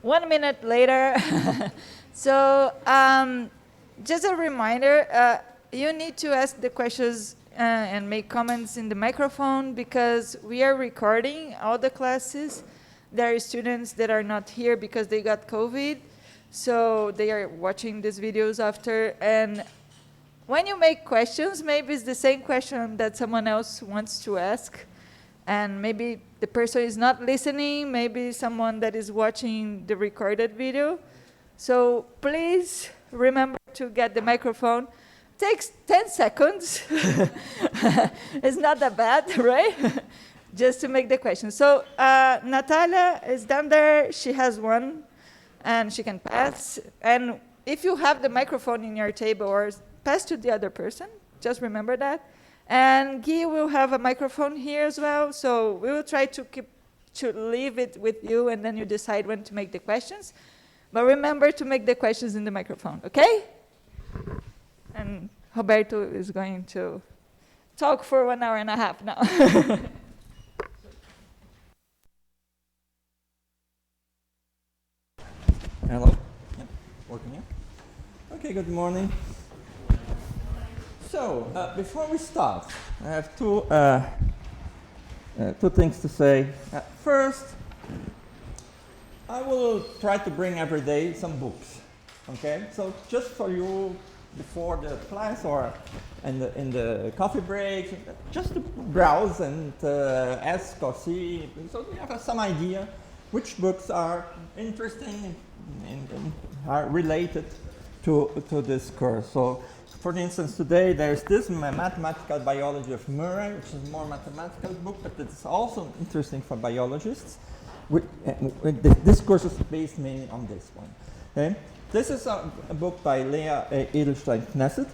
1 minute later. So just a reminder, you need to ask the questions and make comments in the microphone because we are recording all the classes. There are students that are not here because they got COVID, so they are watching these videos after. And when you make questions, maybe it's the same question that someone else wants to ask, and maybe the person is not listening, maybe someone that is watching the recorded video. So please remember to get the microphone. Takes 10 seconds. It's not that bad, right? Just to make the question. So Natalia is down there. She has one, and she can pass. And if you have the microphone in your table, or pass to the other person, just remember that. And Guy will have a microphone here as well. So we will try to leave it with you, and then you decide when to make the questions. But remember to make the questions in the microphone, okay? And Roberto is going to talk for 1 hour and a half now. Hello. Yeah, working here. Okay, good morning. So, before we start, I have two things to say. First, I will try to bring every day some books. Okay, so just for you before the class or in the coffee break, just to browse and ask or see, so you have some idea which books are interesting and are related to this course. So, for instance, today there's this Mathematical Biology of Murray, which is a more mathematical book, but it's also interesting for biologists. This course is based mainly on this one. Okay? This is a book by Leah Edelstein-Knesset,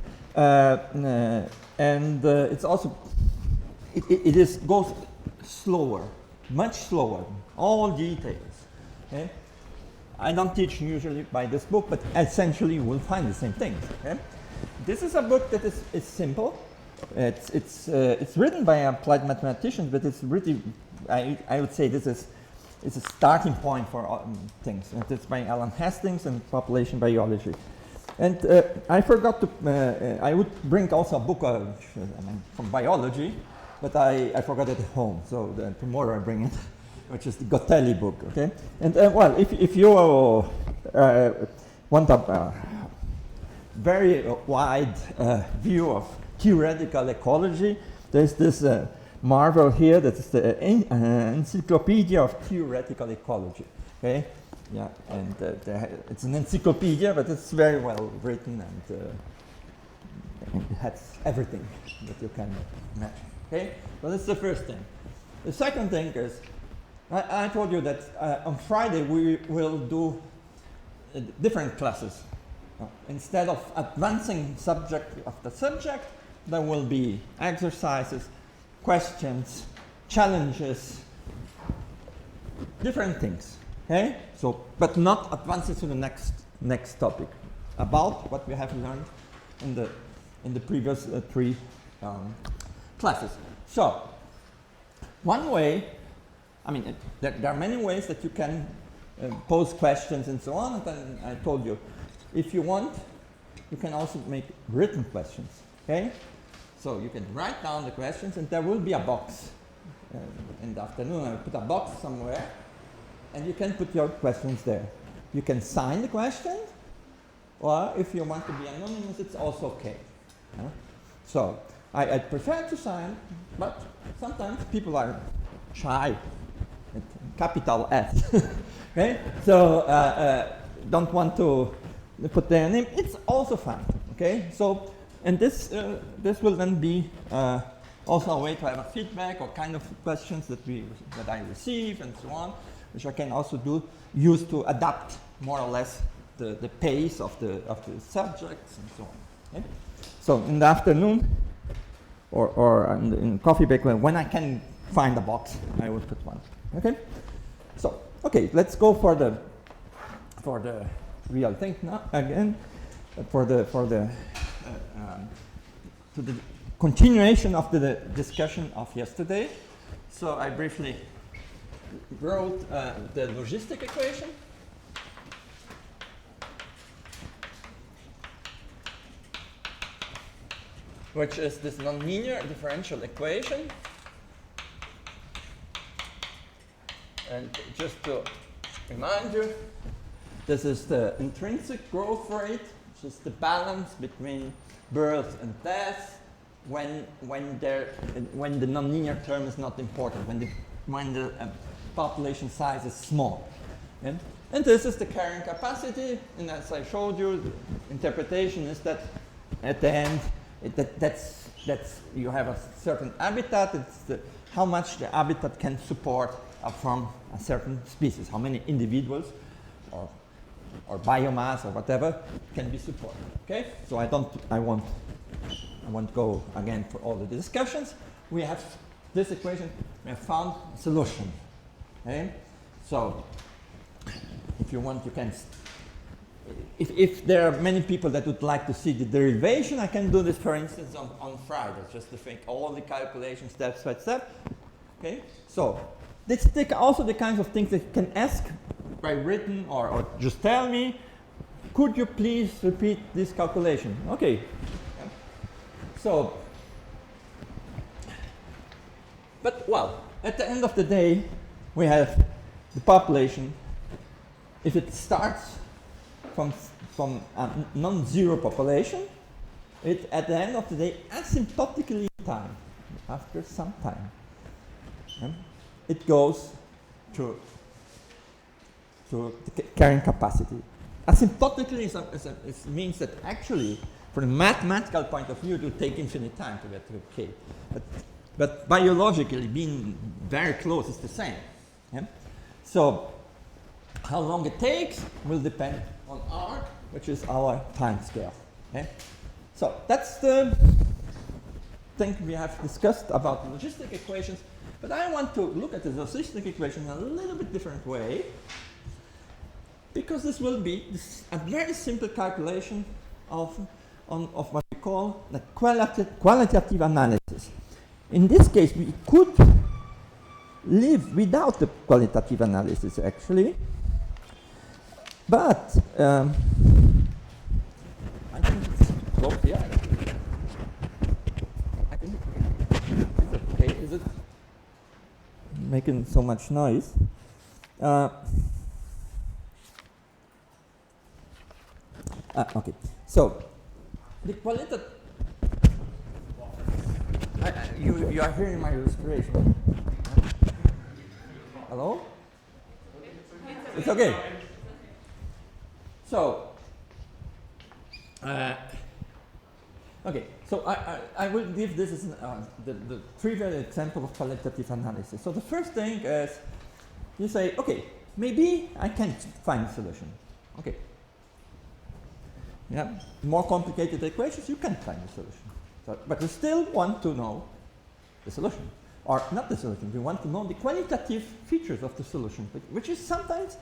and it's also goes slower, much slower, all details. Okay? I don't teach usually by this book, but essentially you will find the same things. Okay? This is a book that is simple. It's written by applied mathematicians, but it's really, I would say this is it's a starting point for things. And it's by Alan Hastings and Population Biology. And I forgot to, I would bring also a book from biology, but I forgot it at home. So tomorrow I bring it, which is the Gotelli book, okay? And well, if you want a very wide view of theoretical ecology, there's this marvel here that is the Encyclopedia of Theoretical Ecology. Okay, yeah, and it's an encyclopedia, but it's very well written and it has everything that you can imagine. Okay, so that's the first thing. The second thing is, I told you that on Friday we will do different classes. Instead of advancing subject after subject, there will be exercises, questions, challenges, different things. Okay? So, but not advances to the next topic about what we have learned in the previous three classes. So, one way, I mean, there are many ways that you can pose questions and so on. And I told you, if you want, you can also make written questions. Okay? So you can write down the questions, and there will be a box in the afternoon. I'll put a box somewhere, and you can put your questions there. You can sign the question, or if you want to be anonymous, it's also okay. So I prefer to sign, but sometimes people are shy, capital S. Okay? So don't want to put their name. It's also fine. Okay? So. And this will then be also a way to have a feedback or kind of questions that I receive and so on, which I can also use to adapt more or less the pace of the subjects and so on. Okay? So in the afternoon or in coffee break, when I can find a box, I will put one. Okay. So okay, let's go for the real thing now again. To the continuation of the discussion of yesterday. So I briefly wrote the logistic equation. which is this nonlinear differential equation. And just to remind you, this is the intrinsic growth rate, which is the balance between birth and death when the nonlinear term is not important, when the population size is small. And this is the carrying capacity, and as I showed you, the interpretation is that at the end, that's you have a certain habitat. It's how much the habitat can support from a certain species, how many individuals or biomass or whatever can be supported. Okay, so I won't go again for all the discussions. We have this equation. We have found a solution. Okay, so if you want, you can. If there are many people that would like to see the derivation, I can do this, for instance, on Friday, just to make all the calculations step by step. Okay, so let's take also the kinds of things that you can ask by written or just tell me, could you please repeat this calculation? Okay. So, but well, at the end of the day, we have the population. If it starts from a non-zero population, it at the end of the day, asymptotically in time, after some time, it goes to the carrying capacity. Asymptotically it means that actually, from a mathematical point of view, it will take infinite time to get to k. But biologically, being very close is the same. So how long it takes will depend on r, which is our time scale. So that's the thing we have discussed about logistic equations. But I want to look at the logistic equation in a little bit different way, because this will be a very simple calculation of what we call the qualitative analysis. In this case, we could live without the qualitative analysis, actually. But I think it's close here. I think is it okay? Is it making so much noise? Okay. So the qualitative. You are hearing my illustration. Hello? It's okay. So, okay. So I will give this as the trivial example of qualitative analysis. So the first thing is you say, okay, maybe I can't find a solution. Okay. Yeah, more complicated equations, you can't find a solution. So, but we still want to know the solution, or not the solution. We want to know the qualitative features of the solution, which is sometimes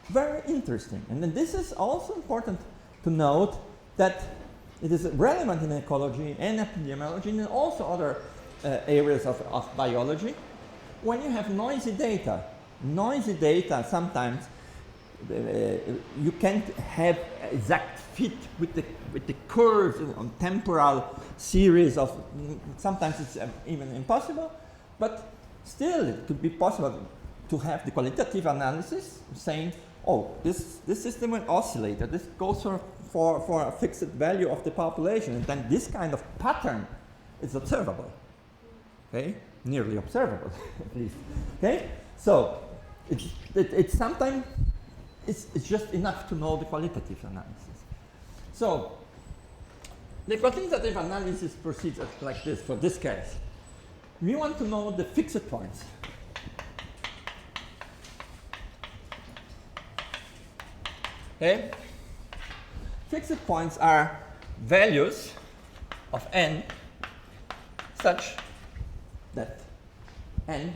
very interesting. And then this is also important to note that it is relevant in ecology and epidemiology and also other areas of biology. When you have noisy data sometimes you can't have exact fit with the curves on temporal series of. Sometimes it's even impossible, but still it could be possible to have the qualitative analysis saying, oh, this system will oscillate. This goes for a fixed value of the population, and then this kind of pattern is observable. Okay, nearly observable at least. Okay, so it's sometimes. It's just enough to know the qualitative analysis. So the quantitative analysis proceeds like this for this case. We want to know the fixed points. Okay? Fixed points are values of n such that n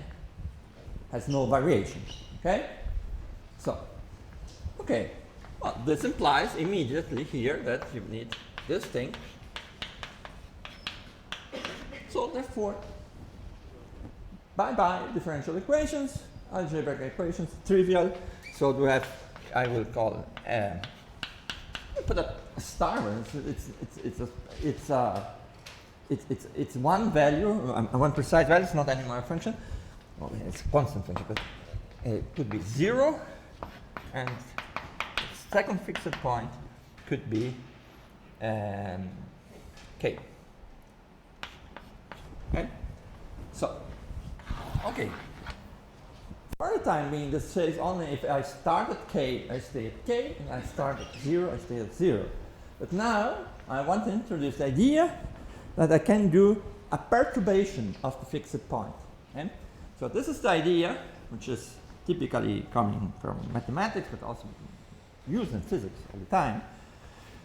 has no variation. Okay? So okay, well, this implies immediately here that you need this thing. So therefore, bye-bye differential equations, algebraic equations, trivial. So we have, I will call put a star. It's it's one value, one precise value. It's not anymore a function. Well, it's a constant function, but it could be 0, and the second fixed point could be k. Okay. So, okay. For the time being, this says only if I start at k, I stay at k, and I start at 0, I stay at 0. But now, I want to introduce the idea that I can do a perturbation of the fixed point. Okay? So this is the idea, which is typically coming from mathematics, but also used in physics all the time,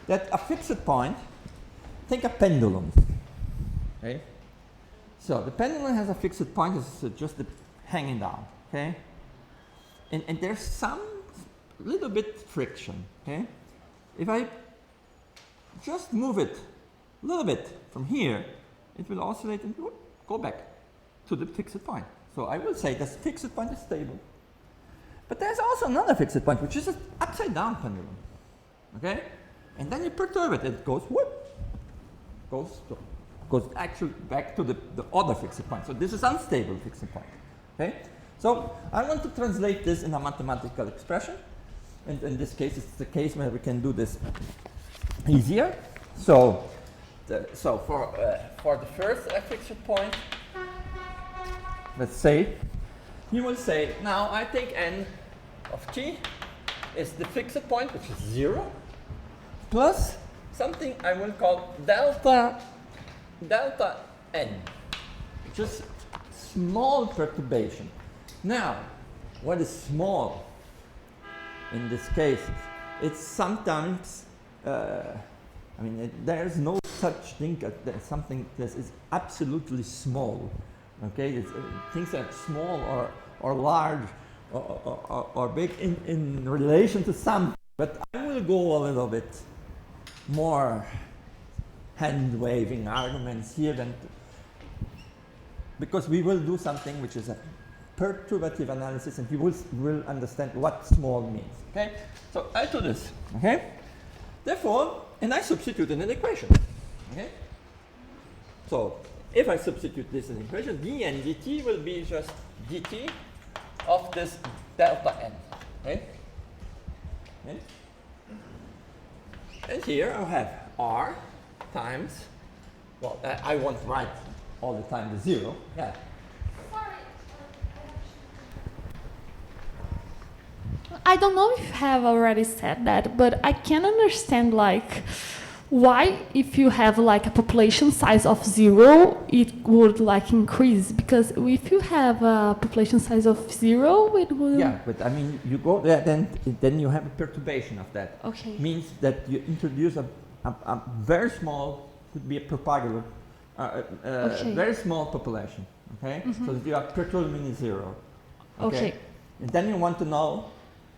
that a fixed point, think a pendulum. Okay? So the pendulum has a fixed point, it's just hanging down. Okay? And there's some little bit friction. Okay? If I just move it a little bit from here, it will oscillate and go back to the fixed point. So I will say this fixed point is stable. But there's also another fixed point, which is an upside down pendulum. Okay? And then you perturb it, it goes whoop, goes actually back to the other fixed point. So this is unstable fixed point. Okay? So I want to translate this in a mathematical expression. And in this case, it's the case where we can do this easier. So, for the first fixed point, let's say, you will say, now I take n of t is the fixed point, which is 0, plus something I will call delta n, which is small perturbation. Now, what is small in this case? It's sometimes, I mean, there's no such thing as something that is absolutely small. Okay, things are small or large or big in relation to something. But I will go a little bit more hand-waving arguments here because we will do something which is a perturbative analysis, and you will understand what small means. Okay, so I do this. Okay, therefore, and I substitute in an equation. Okay, so if I substitute this in the equation, dn dt will be just dt of this delta n. Okay? Okay? And here I have r times, well, I won't write all the time the 0. Yeah. I don't know if you have already said that, but I can understand like why if you have like a population size of 0, it would like increase, because if you have a population size of 0, it will... Yeah, but I mean, you go there, then you have a perturbation of that. Okay. Means that you introduce a very small, could be a propagular, Okay. very small population. Okay, so that you are perturbing 0. Okay. And then you want to know,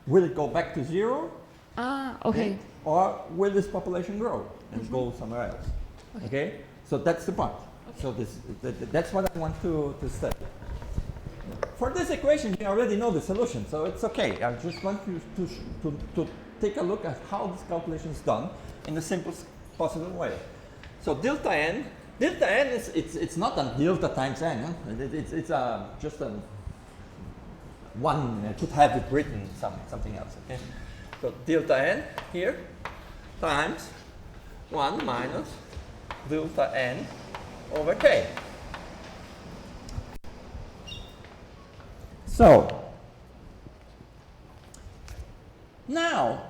will it go back to 0? Ah, okay. Or will this population grow and go somewhere else? Okay. So that's the point. Okay. So that's what I want to study. For this equation, you already know the solution, so it's okay. I just want you to take a look at how this calculation is done in the simplest possible way. So delta n is it's not a delta times n. Huh? It's just a one. I could have it written something else. Okay. So delta n here times 1 minus delta n over k. So now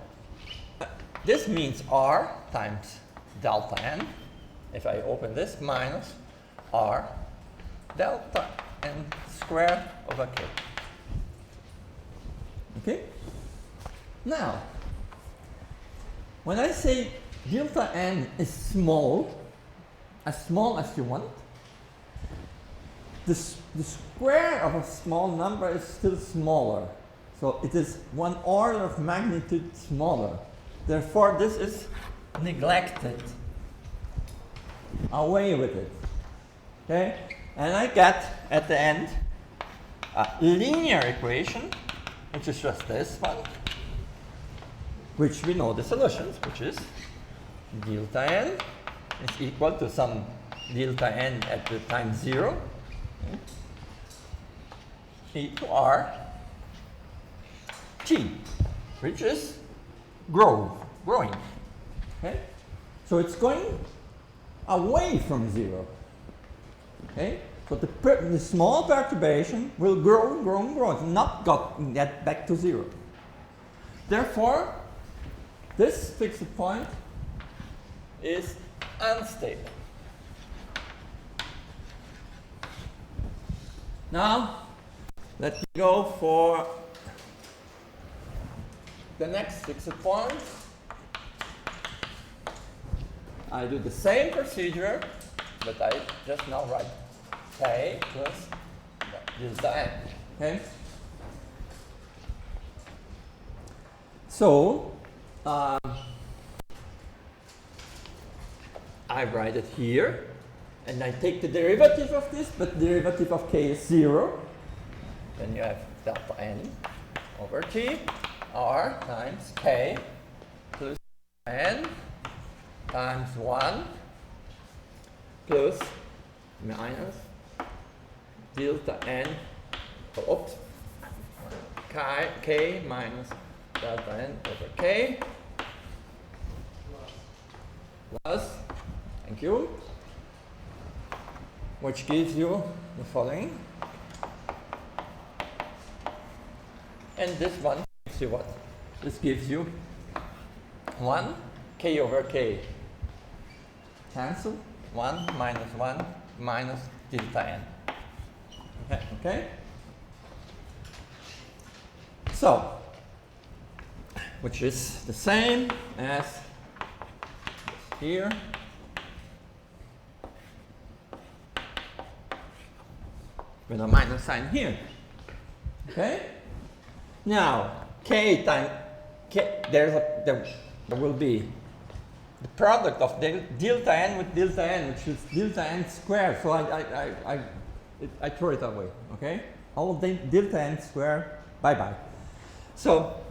this means r times delta n, if I open this, minus r delta n squared over k. Okay? Now, when I say delta n is small as you want, the square of a small number is still smaller. So it is 1 order of magnitude smaller. Therefore, this is neglected. Away with it. Okay? And I get, at the end, a linear equation, which is just this one, which we know the solutions, which is delta n is equal to some delta n at the time 0, e to r t, which is growing. Okay? So it's going away from 0. Okay? So the small perturbation will grow, it's not get back to 0. Therefore, this fixed point is unstable. Now, let me go for the next fixed point. I do the same procedure, but I just now write k plus delta n. Okay? So, I write it here, and I take the derivative of this, but derivative of k is 0. Then you have delta n over t, r times k plus n times 1 plus minus delta n, k minus delta n over k plus, thank you, which gives you the following. And this one gives you what? This gives you 1 k over k. Cancel. 1 minus delta n. Okay? So, which is the same as here. With a minus sign here. Okay? Now, k times k, there will be the product of delta n with delta n, which is delta n squared. So I throw it away. Okay? All of the delta n squared, bye-bye. So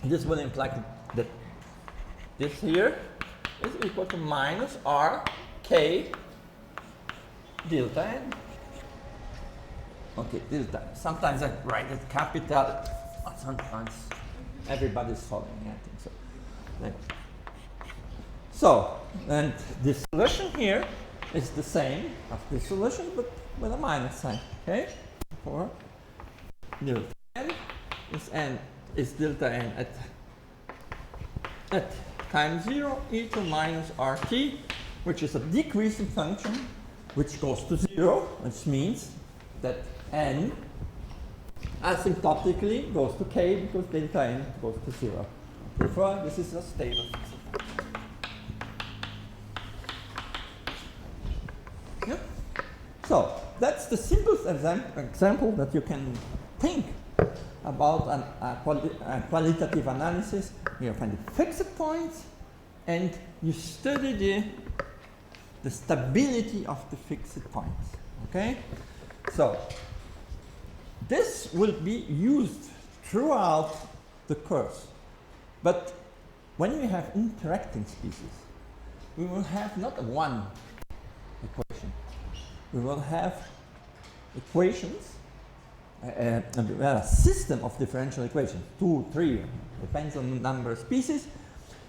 this will imply that this here is equal to minus r k delta n. Okay, delta. Sometimes I write it capital, sometimes everybody's following, I think so. So, and the solution here is the same as the solution, but with a minus sign, okay? For delta n is delta n at time 0 e to minus rt, which is a decreasing function, which goes to 0, which means that n asymptotically goes to k because delta n goes to 0. Therefore, this is a stable function. Yeah. So, that's the simplest example that you can think about a qualitative analysis. You find the fixed points and you study the stability of the fixed points. Okay? So, this will be used throughout the course. But when we have interacting species, we will have not one equation. We will have equations, a system of differential equations, 2, 3, depends on the number of species.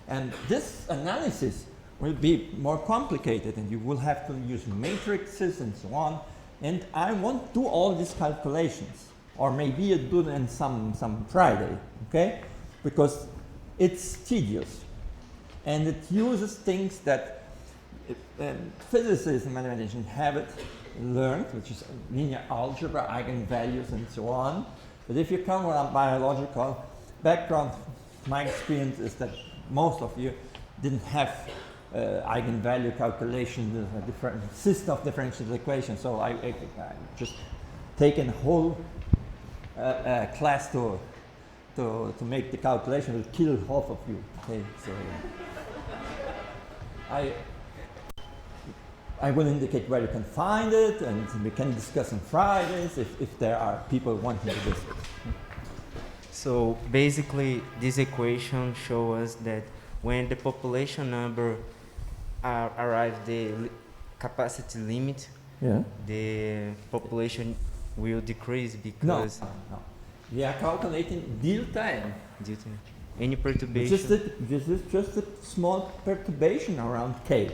And this analysis will be more complicated and you will have to use matrices and so on. And I won't do all these calculations, or maybe you do them some Friday, okay? Because it's tedious, and it uses things that physicists and mathematicians haven't learned, which is linear algebra, eigenvalues, and so on. But if you come from a biological background, my experience is that most of you didn't have eigenvalue calculation, a different system of differential equations. So I just taken a whole class to make the calculation will kill half of you. Okay, so I will indicate where you can find it, and we can discuss on Fridays if there are people wanting to discuss. So basically, this equation shows us that when the population number arrives capacity limit, Yeah. the population will decrease No, because no. We are calculating delta n. due to any This perturbation. is just a small perturbation around k.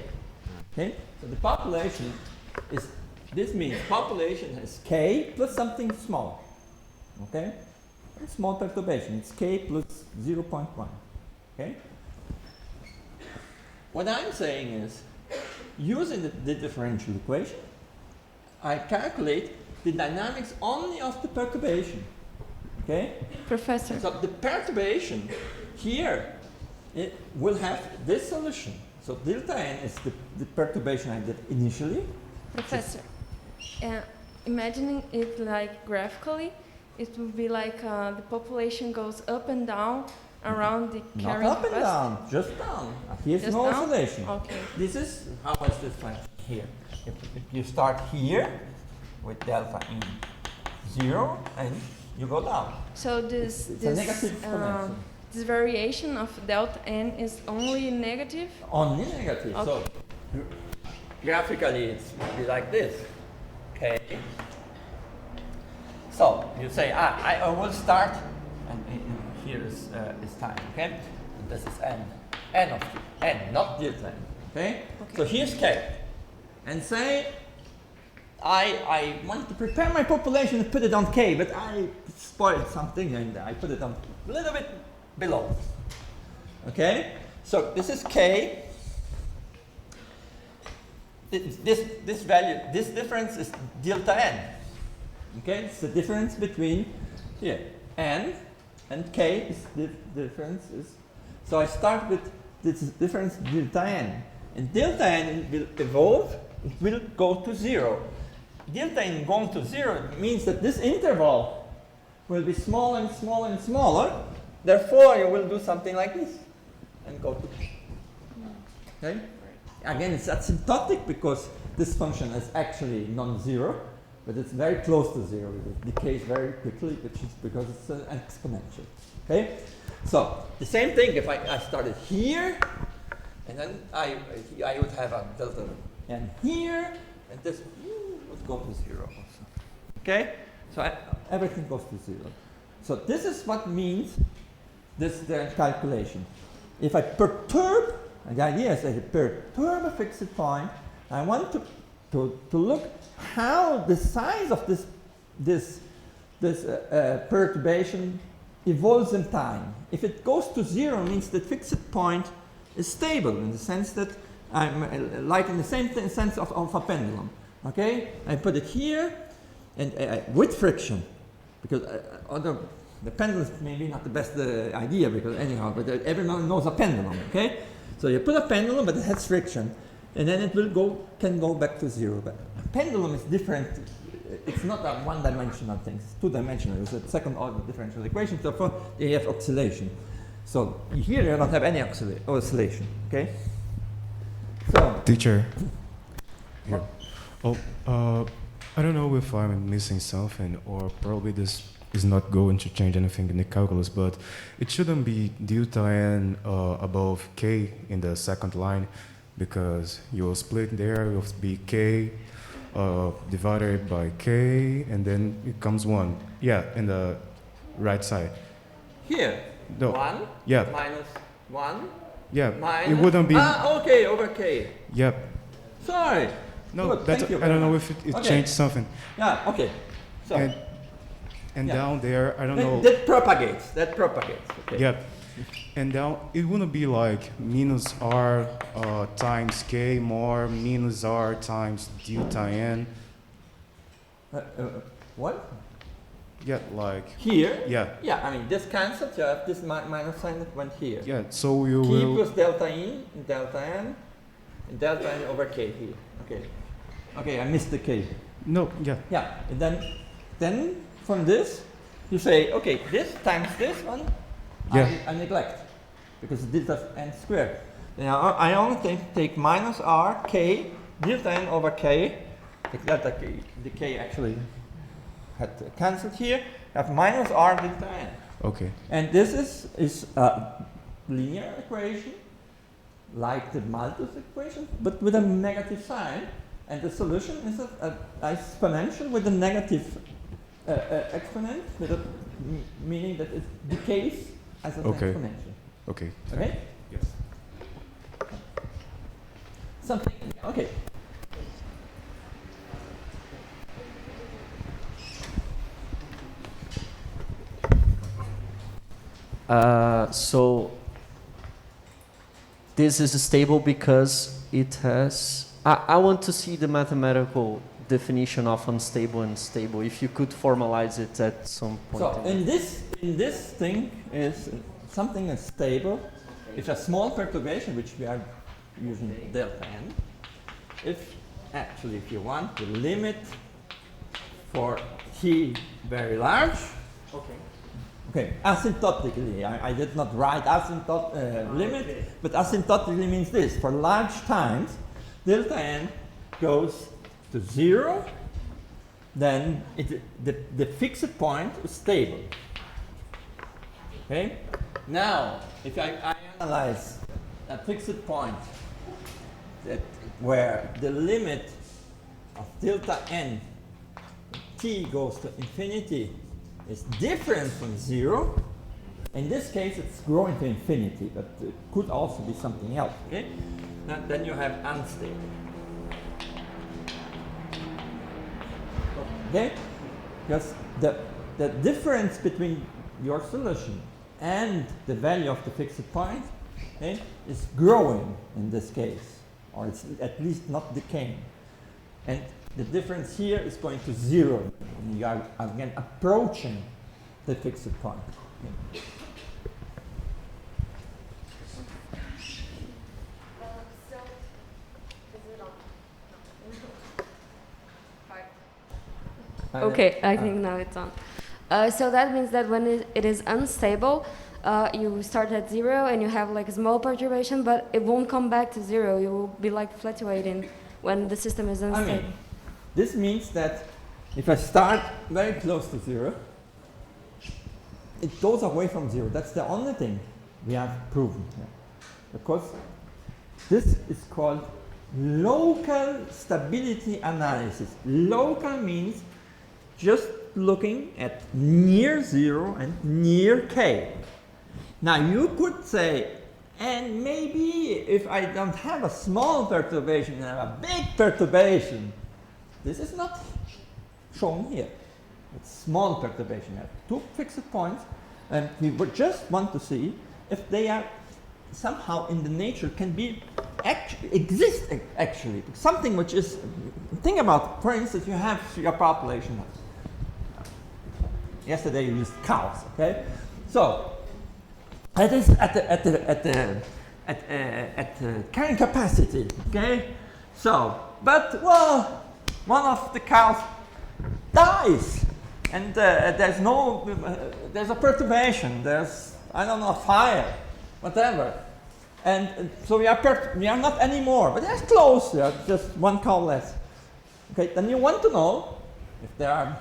Okay? So the population is, this means population has k plus something small. Okay? A small perturbation. It's k plus 0.1. Okay? What I'm saying is, using the differential equation, I calculate the dynamics only of the perturbation. Okay? Professor, So the perturbation here, it will have this solution. So delta n is the perturbation I did initially. Professor, imagining it like graphically, it would be like the population goes up and down around the Not carrying up and capacity. down, just down. Here's Just no down? oscillation. Okay. This is how is this function here. If you start here with delta n 0 and you go down. So It's a negative exponential. this variation of delta n is only negative. Only negative. So Okay. graphically it's be like this. Okay. So you say I will start, and here is time. Okay. And this is n of n, not delta n. Okay. So here's k, and say I want to prepare my population and put it on k, but I spoiled something and I put it on a little bit below. Okay. So this is k. This value, this difference is delta n. Okay, it's the difference between here n and k is the difference is. So I start with this difference delta n, and delta n will evolve. It will go to 0. Delta n going to 0 means that this interval will be smaller and smaller and smaller. Therefore, you will do something like this and go to. Okay. Again, it's asymptotic because this function is actually non-zero, but it's very close to 0. It decays very quickly, which is because it's an exponential. Okay? So, the same thing if I started here, and then I would have a delta n here, and this would go to 0 also. Okay? So, everything goes to 0. So, this is what means the calculation. If I perturb, and the idea is that I perturb a fixed point, I want to look how the size of this perturbation evolves in time. If it goes to 0, it means the fixed point is stable in the sense that I'm like in the same sense of a pendulum. Okay, I put it here, and with friction, because the pendulum is maybe not the best idea because anyhow, but everyone knows a pendulum. Okay. So you put a pendulum, but it has friction, and then it can go back to 0. But a pendulum is different. It's not a one-dimensional thing. It's two-dimensional. It's a second-order differential equation. So you have oscillation. So here you don't have any oscillation. Okay. So Teacher. Here. Oh, I don't know if I'm missing something, or probably this is not going to change anything in the calculus, but it shouldn't be delta n above k in the second line, because you'll split there, you'll be k divided by k, and then it comes 1. Yeah, in the right side. here, No. 1 Yeah, minus 1 yeah, minus. it wouldn't be. Okay, over k. Yep. Sorry. No, Good, that's, thank you I don't very know much. if it Okay. changed something. Yeah. Okay. So. And Yeah. down there, I don't know. That propagates. Okay. Yep. And down, it wouldn't be like minus r times k more minus r times delta n. What? Yeah, like, Here? yeah, Yeah, I mean, this cancels. You have this minus sign that went here. yeah, so you K will, plus delta n, delta n, and delta n over k here. Okay. Okay, I missed the k. no, yeah, Yeah, and then from this, you say, okay, this times this one, Yeah. I neglect, because it's delta n squared. Now I only take minus r k delta n over k. The delta k, the k actually had cancelled here. I have minus r delta n, okay, and this is a linear equation, like the Malthus equation, but with a negative sign, And the solution is an exponential with a negative exponent, with a meaning that it decays as an exponential. Okay. Okay? Yes. Something, okay. So this is stable because it has. I want to see the mathematical definition of unstable and stable. If you could formalize it at some point. So in this thing is something that's stable. It's a small perturbation, which we are using delta n. If you want the limit for t very large. Okay, asymptotically, I did not write limit, but asymptotically means this. For large times, delta n goes to 0, then the fixed point is stable. Okay? Now, if I analyze a fixed point where the limit of delta n t goes to infinity is different from 0. In this case, it's growing to infinity, but it could also be something else. Okay? Now, then you have unstable. Okay? Because the difference between your solution and the value of the fixed point, okay, is growing in this case, or it's at least not decaying. And the difference here is going to 0. And you are again approaching the fixed point. Okay. Okay, I think now it's on. So that means that when it is unstable, you start at 0 and you have like a small perturbation, but it won't come back to 0. You will be like fluctuating when the system is unstable. This means that if I start very close to 0, it goes away from 0. That's the only thing we have proven here. Because this is called local stability analysis. Local means just looking at near 0 and near k. Now you could say, and maybe if I don't have a small perturbation and I have a big perturbation, this is not shown here. It's small perturbation. We have 2 fixed points, and we would just want to see if they are somehow in the nature can be exist actually. Something which is, think about, for instance, you have your population. Yesterday you used cows, okay? So it is at the carrying capacity, okay? So, but well, one of the cows dies, and there's a perturbation. There's, I don't know, fire, whatever, and so we are not anymore, but they're close. They are just one cow less. Okay, then you want to know if there are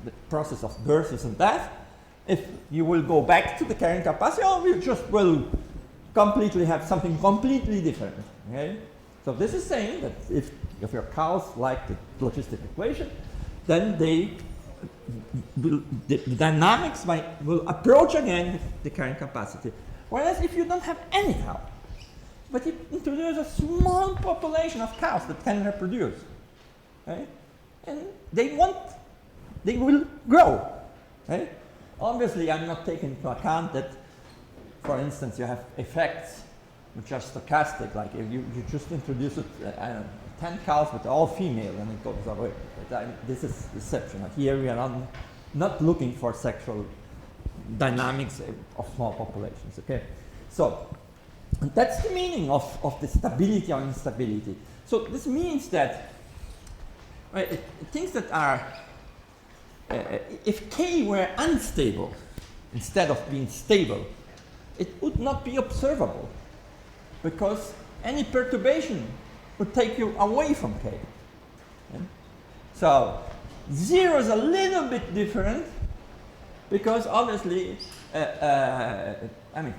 the process of birth and death, if you will go back to the carrying capacity, or you just will completely have something completely different. Okay, so this is saying that if your cows like the logistic equation, then the dynamics will approach again the carrying capacity. Whereas if you don't have any cow, but you introduce a small population of cows that can reproduce, okay? And they will grow. Okay? Obviously, I'm not taking into account that, for instance, you have effects which are stochastic, like if you just introduce it, I don't know, 10 cows but all female and it goes away. But this is exceptional. Here we are not looking for sexual dynamics of small populations. Okay, so that's the meaning of the stability or instability. So this means that things that are if k were unstable instead of being stable, it would not be observable because any perturbation would take you away from k. Okay? So 0 is a little bit different because obviously, I mean,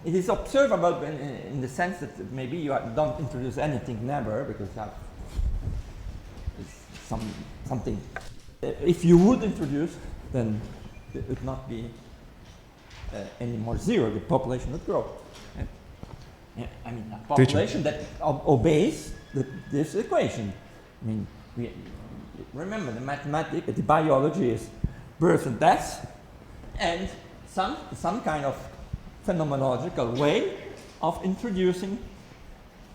it is observable in the sense that maybe you don't introduce anything never because you have something. If you would introduce, then it would not be any more zero. The population would grow. Yeah, I mean, a population that obeys this equation. I mean, remember the mathematics, the biology is birth and death, and some kind of phenomenological way of introducing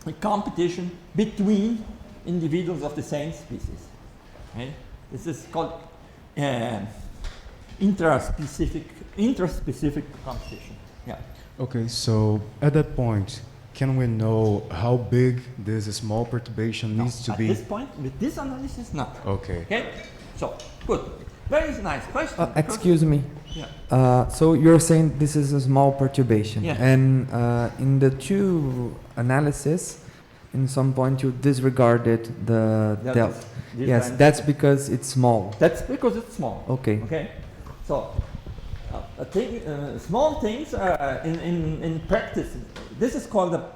a competition between individuals of the same species. Okay? This is called intraspecific competition. Yeah. Okay, so at that point, can we know how big this small perturbation needs to be? At this point, with this analysis, not. Okay. Okay? So, good. Very nice question. Excuse me. Yeah. So you're saying this is a small perturbation, Yeah. and in the two analysis, in some point you disregarded the delta. Yes, that's because it's small. That's because it's small. Okay. Okay. So, small things in practice. This is called a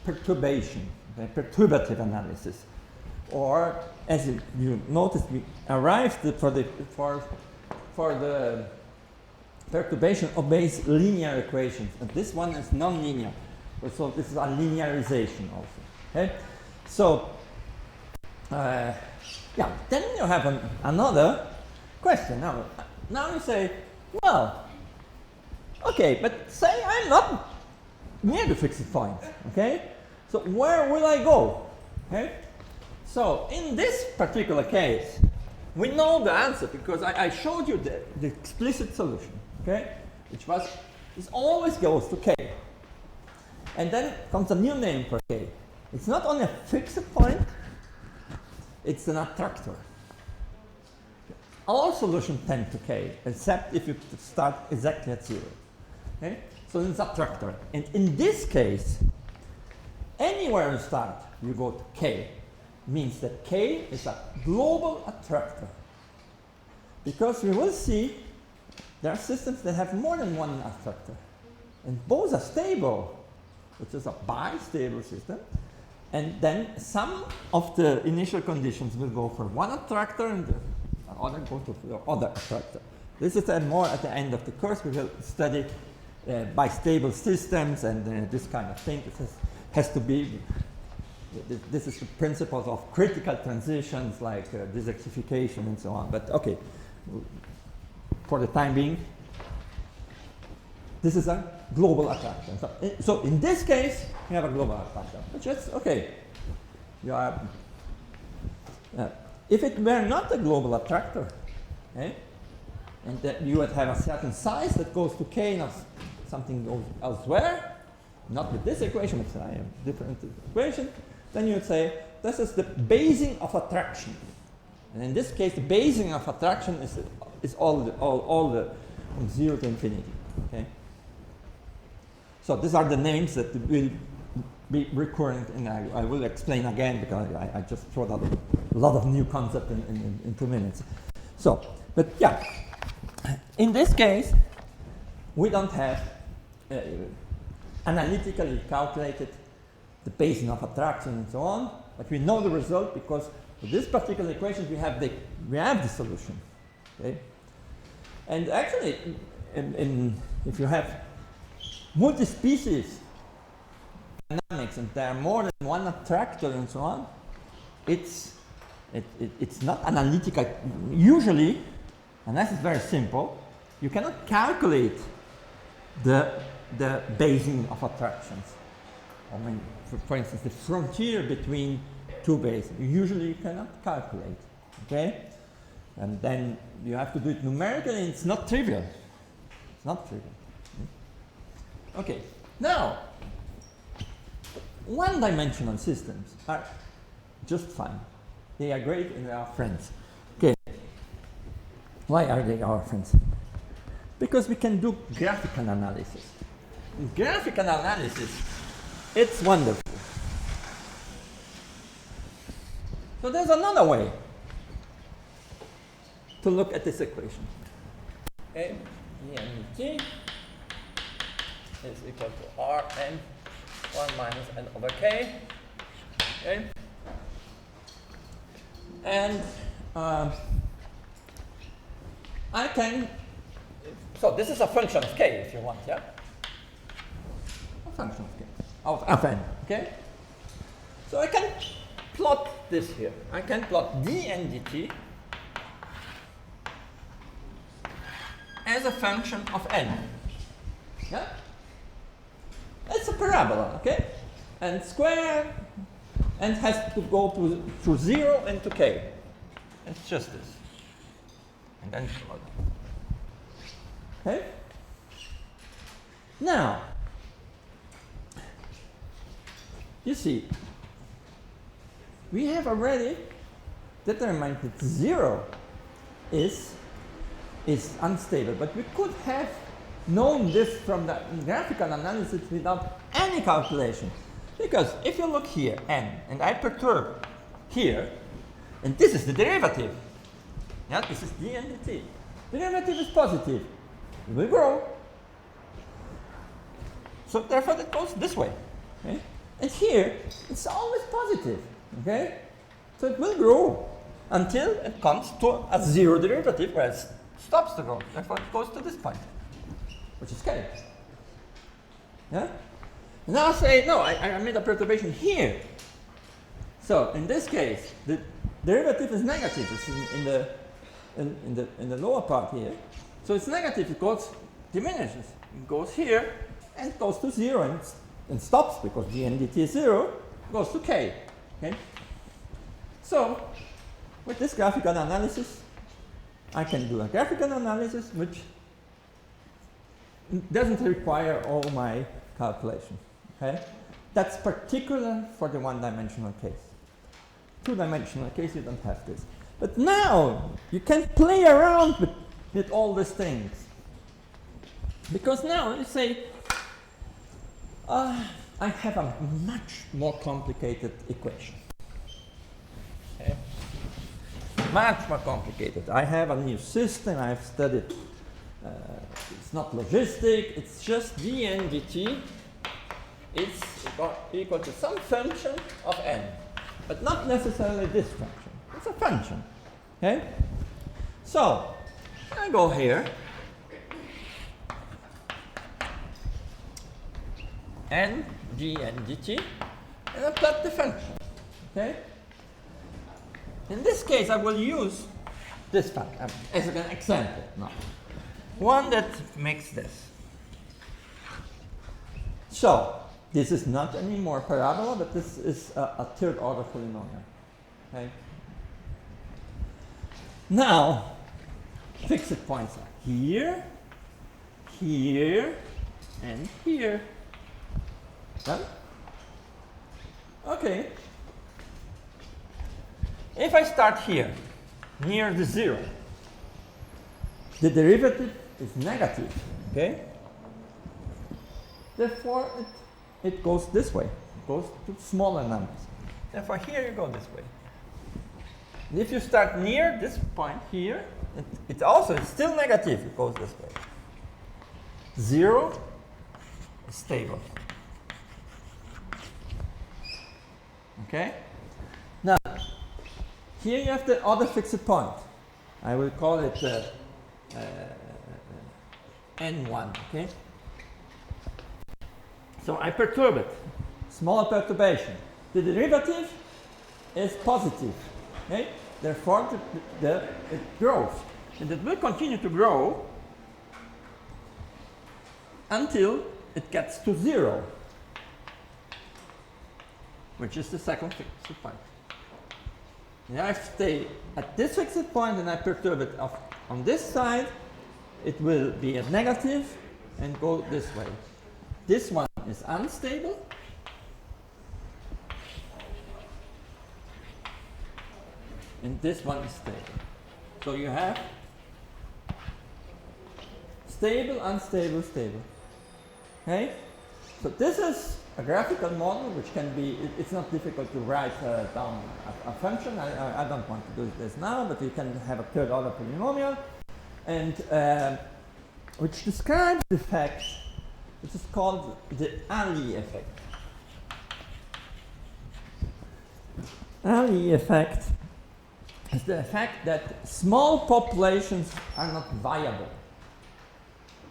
perturbation, a perturbative analysis, or as you noticed, we arrived for the perturbation obeys linear equations, and this one is non-linear. So this is a linearization also. Okay. So yeah. Then you have another question. Now you say, well, okay, but say I'm not near the fixed point. Okay. So where will I go? Okay. So in this particular case, we know the answer because I showed you the explicit solution, okay? Which was, this always goes to k. And then comes a new name for k. It's not only a fixed point, it's an attractor. All solutions tend to k, except if you start exactly at 0. Okay? So it's attractor. And in this case, anywhere you start, you go to k. Means that k is a global attractor. Because we will see there are systems that have more than one attractor. And both are stable, which is a bistable system. And then some of the initial conditions will go for one attractor and the other go to the other attractor. This is more at the end of the course. We will study bistable systems and this kind of thing. This has to be. This is the principles of critical transitions like desertification and so on. But okay, for the time being, this is a global attractor. So in this case, you have a global attractor, which is okay. You are, if it were not a global attractor, okay, and that you would have a certain size that goes to k and something goes elsewhere, not with this equation, it's a different equation, then you would say this is the basing of attraction. And in this case, the basing of attraction is all the from 0 to infinity. Okay. So these are the names that will be recurrent, and I will explain again because I just threw out a lot of new concepts in 2 minutes. So, but yeah, in this case, we don't have analytically calculated the basing of attraction and so on, but we know the result because for this particular equation we have the solution. Okay? And actually, if you have multi-species dynamics and there are more than one attractor and so on, it's not analytical. Usually, unless it's very simple, you cannot calculate the basing of attractions. I mean, for instance, the frontier between two bases, usually you cannot calculate, okay? And then you have to do it numerically, and it's not trivial. It's not trivial. Okay, now, one-dimensional systems are just fine. They are great and they are friends. Okay, why are they our friends? Because we can do graphical analysis. In graphical analysis, it's wonderful. So there's another way to look at this equation. Okay, ENT is equal to Rn 1 minus n over k. Okay, and I can, so this is a function of k if you want, yeah? A function of k, of n, okay? So I can plot this here. I can plot dn dt as a function of n, yeah? It's a parabola, okay? And square, and has to go through 0 and to k. It's just this. And then plot. Okay? Now, you see, we have already determined that 0 is unstable, but we could have known this from the graphical analysis without any calculation. Because if you look here, n, and I perturb here, and this is the derivative. Yeah, this is dn dt. Derivative is positive. It will grow. So therefore it goes this way. Okay? And here, it's always positive. Okay? So it will grow until it comes to a 0 derivative where it stops to grow. Therefore it goes to this point, which is k. Yeah? And now I say, no, I made a perturbation here. So in this case, the derivative is negative. It's in the lower part here. So it's negative. It diminishes. It goes here and goes to 0 and stops because dn dt is 0. Goes to k. Okay. So with this graphical analysis, I can do a graphical analysis which doesn't require all my calculation. Okay? That's particular for the one-dimensional case. Two-dimensional case, you don't have this. But now, you can play around with all these things. Because now, you say, I have a much more complicated equation. Okay? Much more complicated. I have a new system, I've studied. It's not logistic, it's just dn dt. It's equal to some function of n, but not necessarily this function. It's a function. Okay? So, I go here, n dn dt, and I plot the function. Okay? In this case, I will use this function as an example now. One that makes this. So, this is not anymore parabola, but this is a third order polynomial. Okay? Now, fixed points are here, here, and here. Done? Okay. If I start here, near the 0, the derivative is negative. Okay? Therefore, it goes this way. It goes to smaller numbers. Therefore, here you go this way. And if you start near this point here, it's still negative. It goes this way. 0 is stable. Okay? Now, here you have the other fixed point. I will call it n1. Okay? So I perturb it. Small perturbation. The derivative is positive. Okay? Therefore, it grows. And it will continue to grow until it gets to 0, which is the second fixed point. And I stay at this fixed point and I perturb it on this side. It will be a negative and go this way. This one is unstable. And this one is stable. So you have stable, unstable, stable. Okay? So this is a graphical model which can be, it's not difficult to write down a function. I don't want to do this now, but you can have a third order polynomial, and which describes the fact, which is called the Ali effect. Ali effect is the fact that small populations are not viable.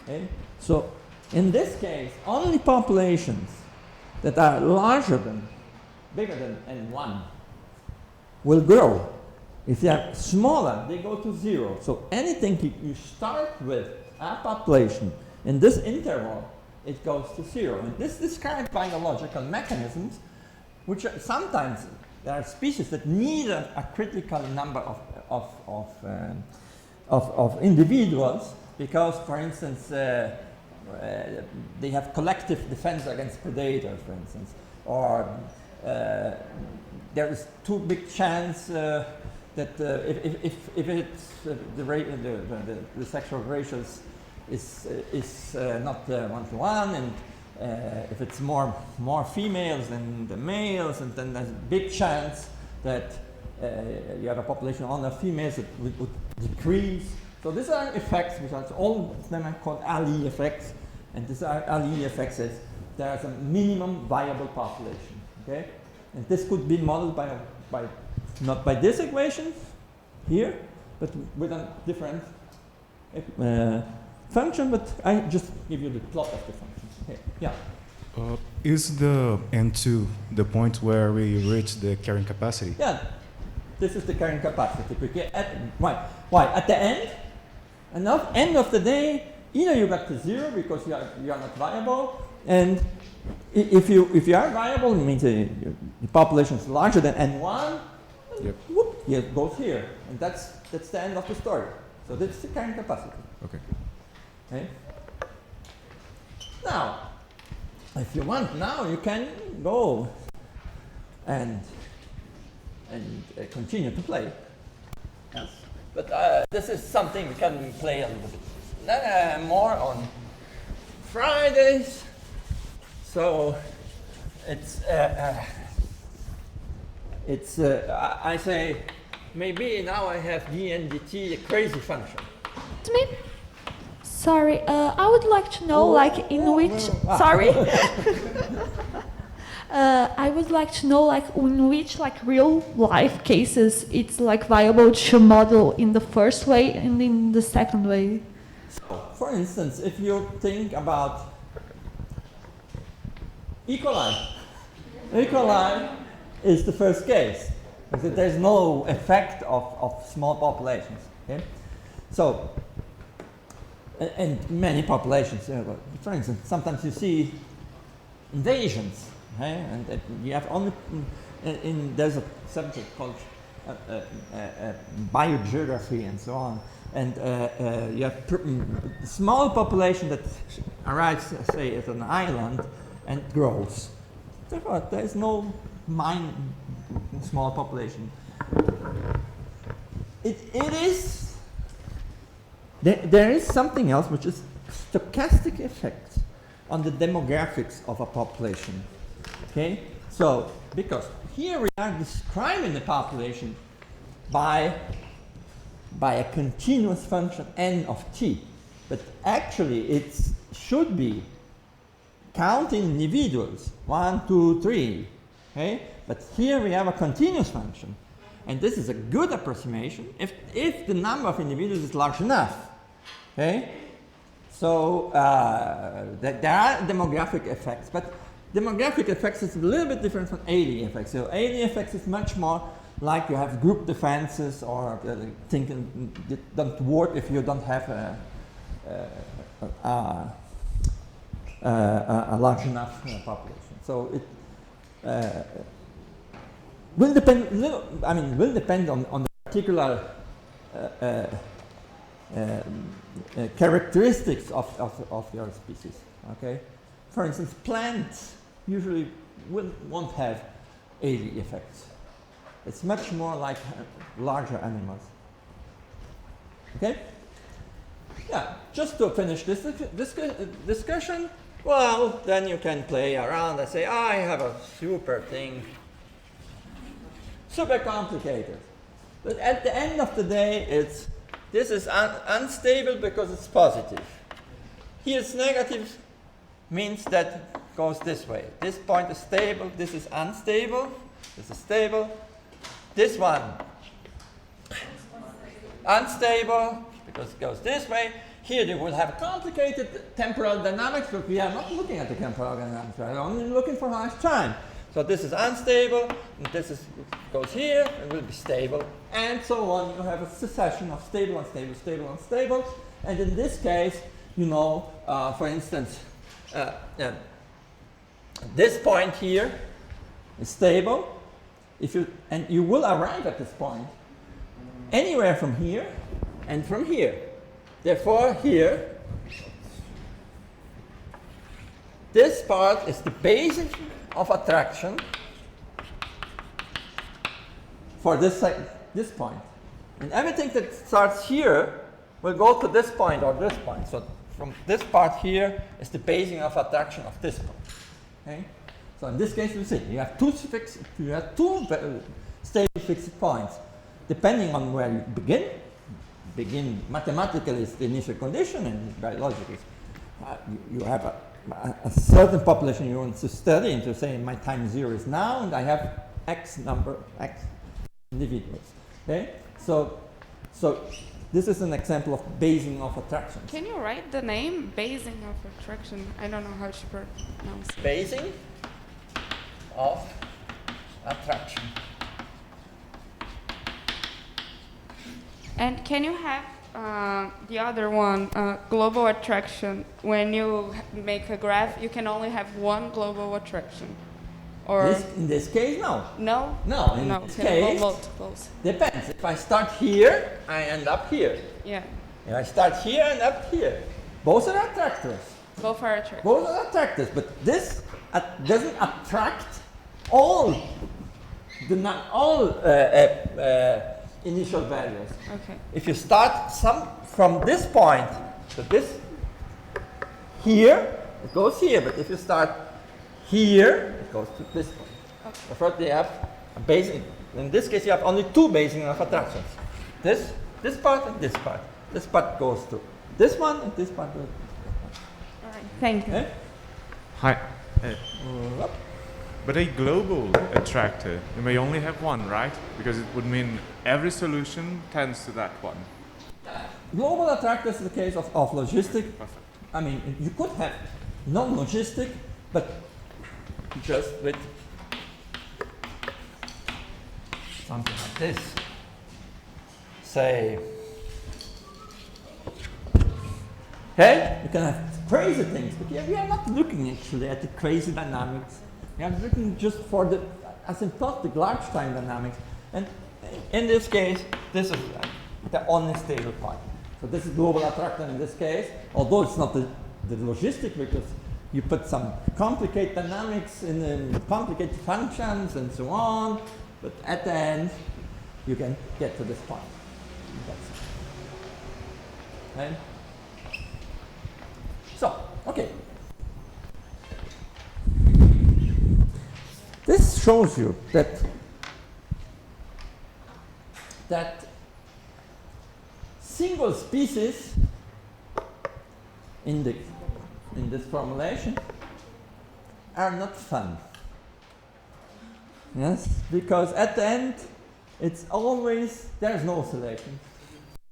Okay? So in this case, only populations that are bigger than N1 will grow. If they are smaller, they go to 0. So anything you start with a population in this interval, it goes to 0. And this describes biological mechanisms, which are sometimes there are species that need a critical number of individuals because, for instance, they have collective defense against predators, for instance, or there is too big chance that if it's the sexual ratio is not 1-to-1, and if it's more females than the males, and then there's a big chance that you have a population only of females that would decrease. So these are effects which are all of them are called Ali effects, and these are Ali effects is there's a minimum viable population. Okay, and this could be modeled by not by this equation here, but with a different function. But I just give you the plot of the function. Okay, yeah. Is the N2 the point where we reach the carrying capacity? Yeah, this is the carrying capacity. Why? At the end of the day, either you got to 0 because you are not viable, and if you are viable, it means the population is larger than N1. Yep. Whoop, it goes here, and that's the end of the story. So that's the carrying capacity. Okay. Okay. Now, if you want, now you can go and continue to play. Yes. But this is something we can play a little bit more on Fridays. So it's I say maybe now I have d and dt, a crazy function. To me, sorry, I would like to know, like, in which. Sorry. I would like to know, like, in which, like, real life cases it's like viable to model in the first way and in the second way. So, for instance, if you think about Ecology is the first case, because there's no effect of small populations. Okay? So, and many populations, for instance, sometimes you see invasions, okay? And you have only, there's a subject called biogeography and so on, and you have small population that arrives, say, at an island and grows. Therefore, there is no small population. There is something else which is stochastic effects on the demographics of a population. Okay, so because here we are describing the population by a continuous function n of t, but actually it should be counting individuals 1, 2, 3. Okay, but here we have a continuous function, and this is a good approximation if the number of individuals is large enough. Okay, so there are demographic effects, but demographic effects is a little bit different from AD effects. So AD effects is much more like you have group defenses, or thinking it doesn't work if you don't have a large enough population. So it will depend. Will depend on the particular characteristics of your species. Okay, for instance, plants usually won't have AD effects. It's much more like larger animals. Okay. Yeah. Just to finish this discussion. Well, then you can play around and say, I have a super thing, super complicated. But at the end of the day, this is unstable because it's positive. Here it's negative, means that it goes this way. This point is stable, this is unstable, this is stable. This one unstable because it goes this way. Here you will have complicated temporal dynamics, but we are not looking at the temporal dynamics. We are only looking for highest time. So this is unstable, and this is goes here, and will be stable, and so on. You have a succession of stable, unstable, stable, unstable. And in this case, you know, for instance, this point here is stable. And you will arrive at this point anywhere from here and from here. Therefore, here, this part is the basis of attraction for this point. And everything that starts here will go to this point or this point. So from this part here is the basis of attraction of this point. Okay? So in this case, you see, you have two stable fixed points. Depending on where you begin mathematically is the initial condition, and biologically you have a certain population you want to study, and to say my time 0 is now, and I have X individuals. Okay, so this is an example of basing of attractions. Can you write the name basing of attraction? I don't know how to pronounce it. Basing of attraction. And can you have the other one, global attraction? When you make a graph, you can only have one global attraction. Or in this case, no. No? No, in this case, multiples. depends. If I start here, I end up here. Yeah. If I start here and up here, both are attractors. Both are attractors. Both are attractors, but this doesn't attract all initial values. Okay. If you start from this point to this here, it goes here. But if you start here, it goes to this point. Okay. So first they have a basing. In this case, you have only two basing of attractions. This part and this part. This part goes to this one, and this part goes to this one. All right. Thank you. Okay? Hi. But a global attractor, you may only have one, right? Because it would mean every solution tends to that one. Global attractor is the case of logistic. Perfect. I mean, you could have non-logistic, but just with something like this. Say, okay, you can have crazy things, but we are not looking actually at the crazy dynamics. We are looking just for the asymptotic large time dynamics. And in this case, this is the only stable part. So this is global attractor in this case, although it's not the logistic, because you put some complicated dynamics in complicated functions and so on, but at the end, you can get to this point. Right? So, okay. This shows you that single species in this formulation are not fun. Yes, because at the end it's always, there's no oscillation.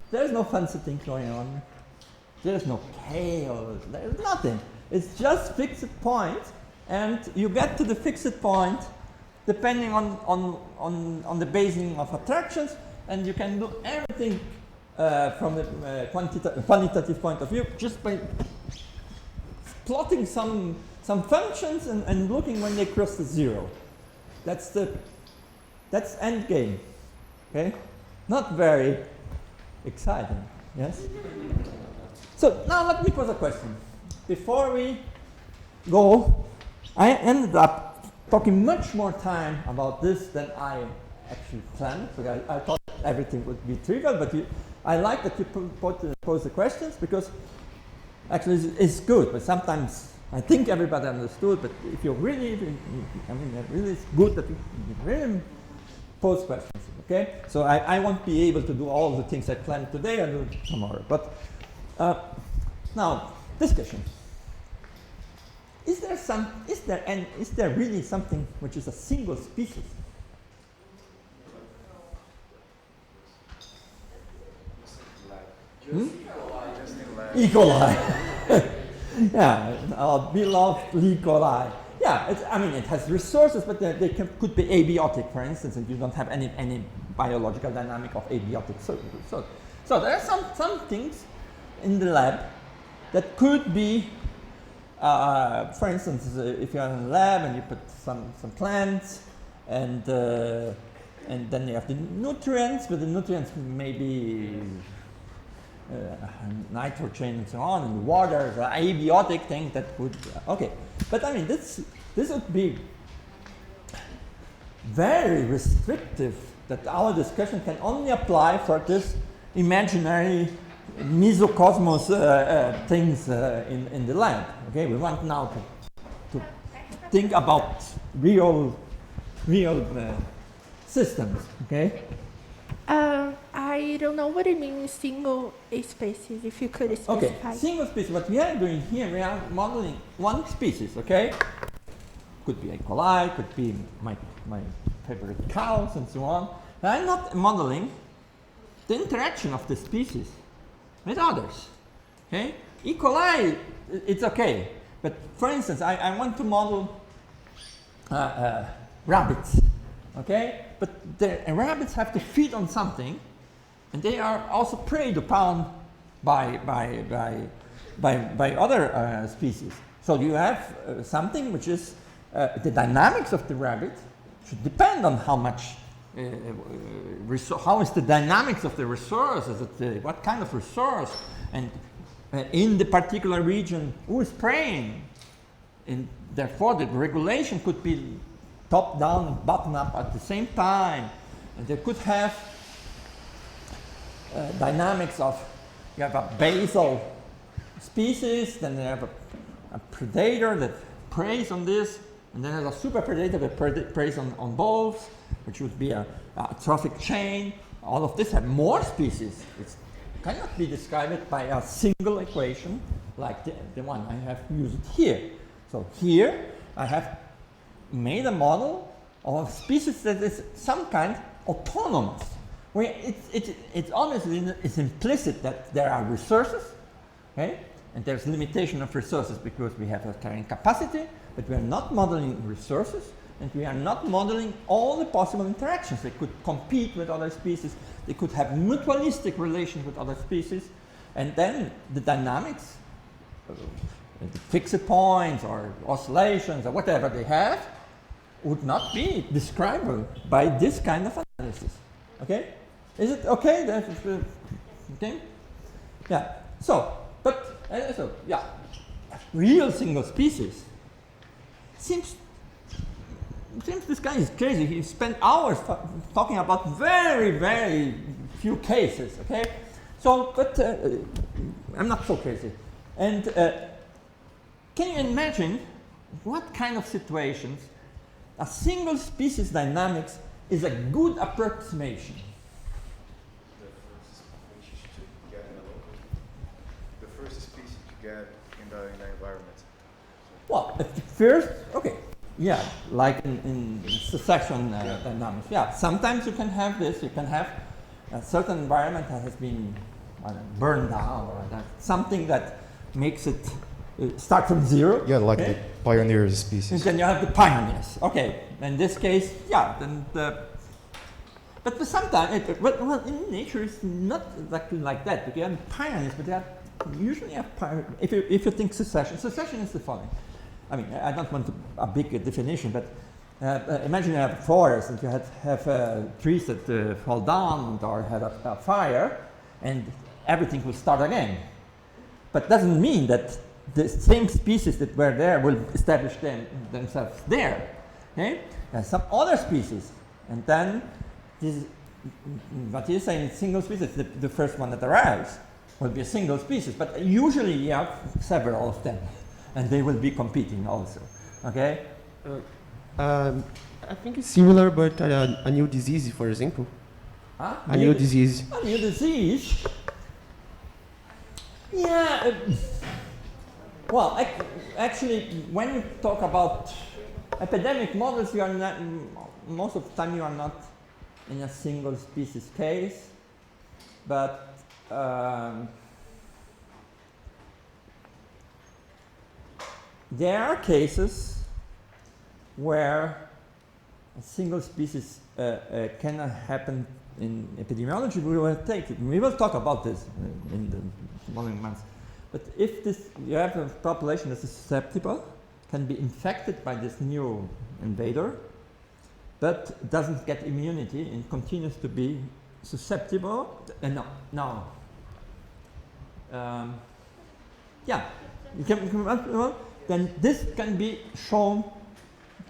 There's no fancy thing going on. There's no chaos. There's nothing. It's just fixed points, and you get to the fixed point depending on the basing of attractions, and you can do everything from the quantitative point of view just by plotting some functions and looking when they cross the zero. That's end game. Okay, not very exciting. Yes. So now let me pose a question. Before we go, I ended up talking much more time about this than I actually planned, because I thought everything would be trivial, but I like that you pose the questions, because actually it's good, but sometimes I think everybody understood, but if you're really, it's good that you really pose questions, okay? So I won't be able to do all the things I planned today, I'll do it tomorrow. But now, discussion. Is there really something which is a single species? E. coli. Yeah, our beloved E. coli. Yeah, I mean, it has resources, but they could be abiotic, for instance, and you don't have any biological dynamic of abiotic. So there are some things in the lab that could be, for instance, if you're in a lab and you put some plants, and then you have the nutrients, but the nutrients may be nitrogen and so on, and water, the abiotic thing that would, okay. But I mean, this would be very restrictive, that our discussion can only apply for this imaginary mesocosmos things in the lab. Okay, we want now to think about real systems. Okay. I don't know what it means single species, if you could specify. Okay, single species. What we are doing here, we are modeling one species, okay? Could be E. coli, could be my favorite cows and so on. But I'm not modeling the interaction of the species with others, okay? E. coli, it's okay. But for instance, I want to model rabbits, okay? But the rabbits have to feed on something, and they are also preyed upon by other species. So you have something which is the dynamics of the rabbit should depend on how much, how is the dynamics of the resource, is it, what kind of resource, and in the particular region, who is preying, and therefore the regulation could be top down and bottom up at the same time, and they could have dynamics of, you have a basal species, then you have a predator that preys on this, and then there's a super predator that preys on both, which would be a trophic chain. All of this have more species. It cannot be described by a single equation like the one I have used here. So here I have made a model of a species that is some kind autonomous, where it's honestly it's implicit that there are resources, okay, and there's limitation of resources because we have a carrying capacity, but we are not modeling resources, and we are not modeling all the possible interactions. They could compete with other species, they could have mutualistic relations with other species, and then the dynamics, the fixed points or oscillations or whatever they have, would not be describable by this kind of analysis. Okay? Is it okay? Okay? Yeah. So, but yeah, real single species seems this guy is crazy. He spent hours talking about very few cases. Okay? So, but I'm not so crazy. And can you imagine what kind of situations a single species dynamics is a good approximation? The first species to get in the environment. Well, at first, okay, yeah, like in succession dynamics. Yeah, sometimes you can have this. You can have a certain environment that has been burned down, or something that makes it start from zero. Yeah, like okay? the pioneer species. And then you have the pioneers. Okay, in this case, yeah, then but sometimes, well, in nature it's not exactly like that. But you have pioneers, but they have usually have if you think succession is the following. I mean, I don't want a big definition, but imagine you have a forest and you have trees that fall down or have a fire, and everything will start again. But doesn't mean that the same species that were there will establish themselves there. Okay? There's some other species, and then this, what you're saying, single species, the first one that arrives will be a single species, but usually you have several of them, and they will be competing also. Okay? I think it's similar, but a new disease, for example. Huh? A new disease. A new disease? Yeah. Well, actually, when you talk about epidemic models, you are not, most of the time you are not in a single species case, but there are cases where a single species cannot happen in epidemiology. We will take it. We will talk about this in the following months. But if you have a population that is susceptible, can be infected by this new invader, but doesn't get immunity and continues to be susceptible, then this can be shown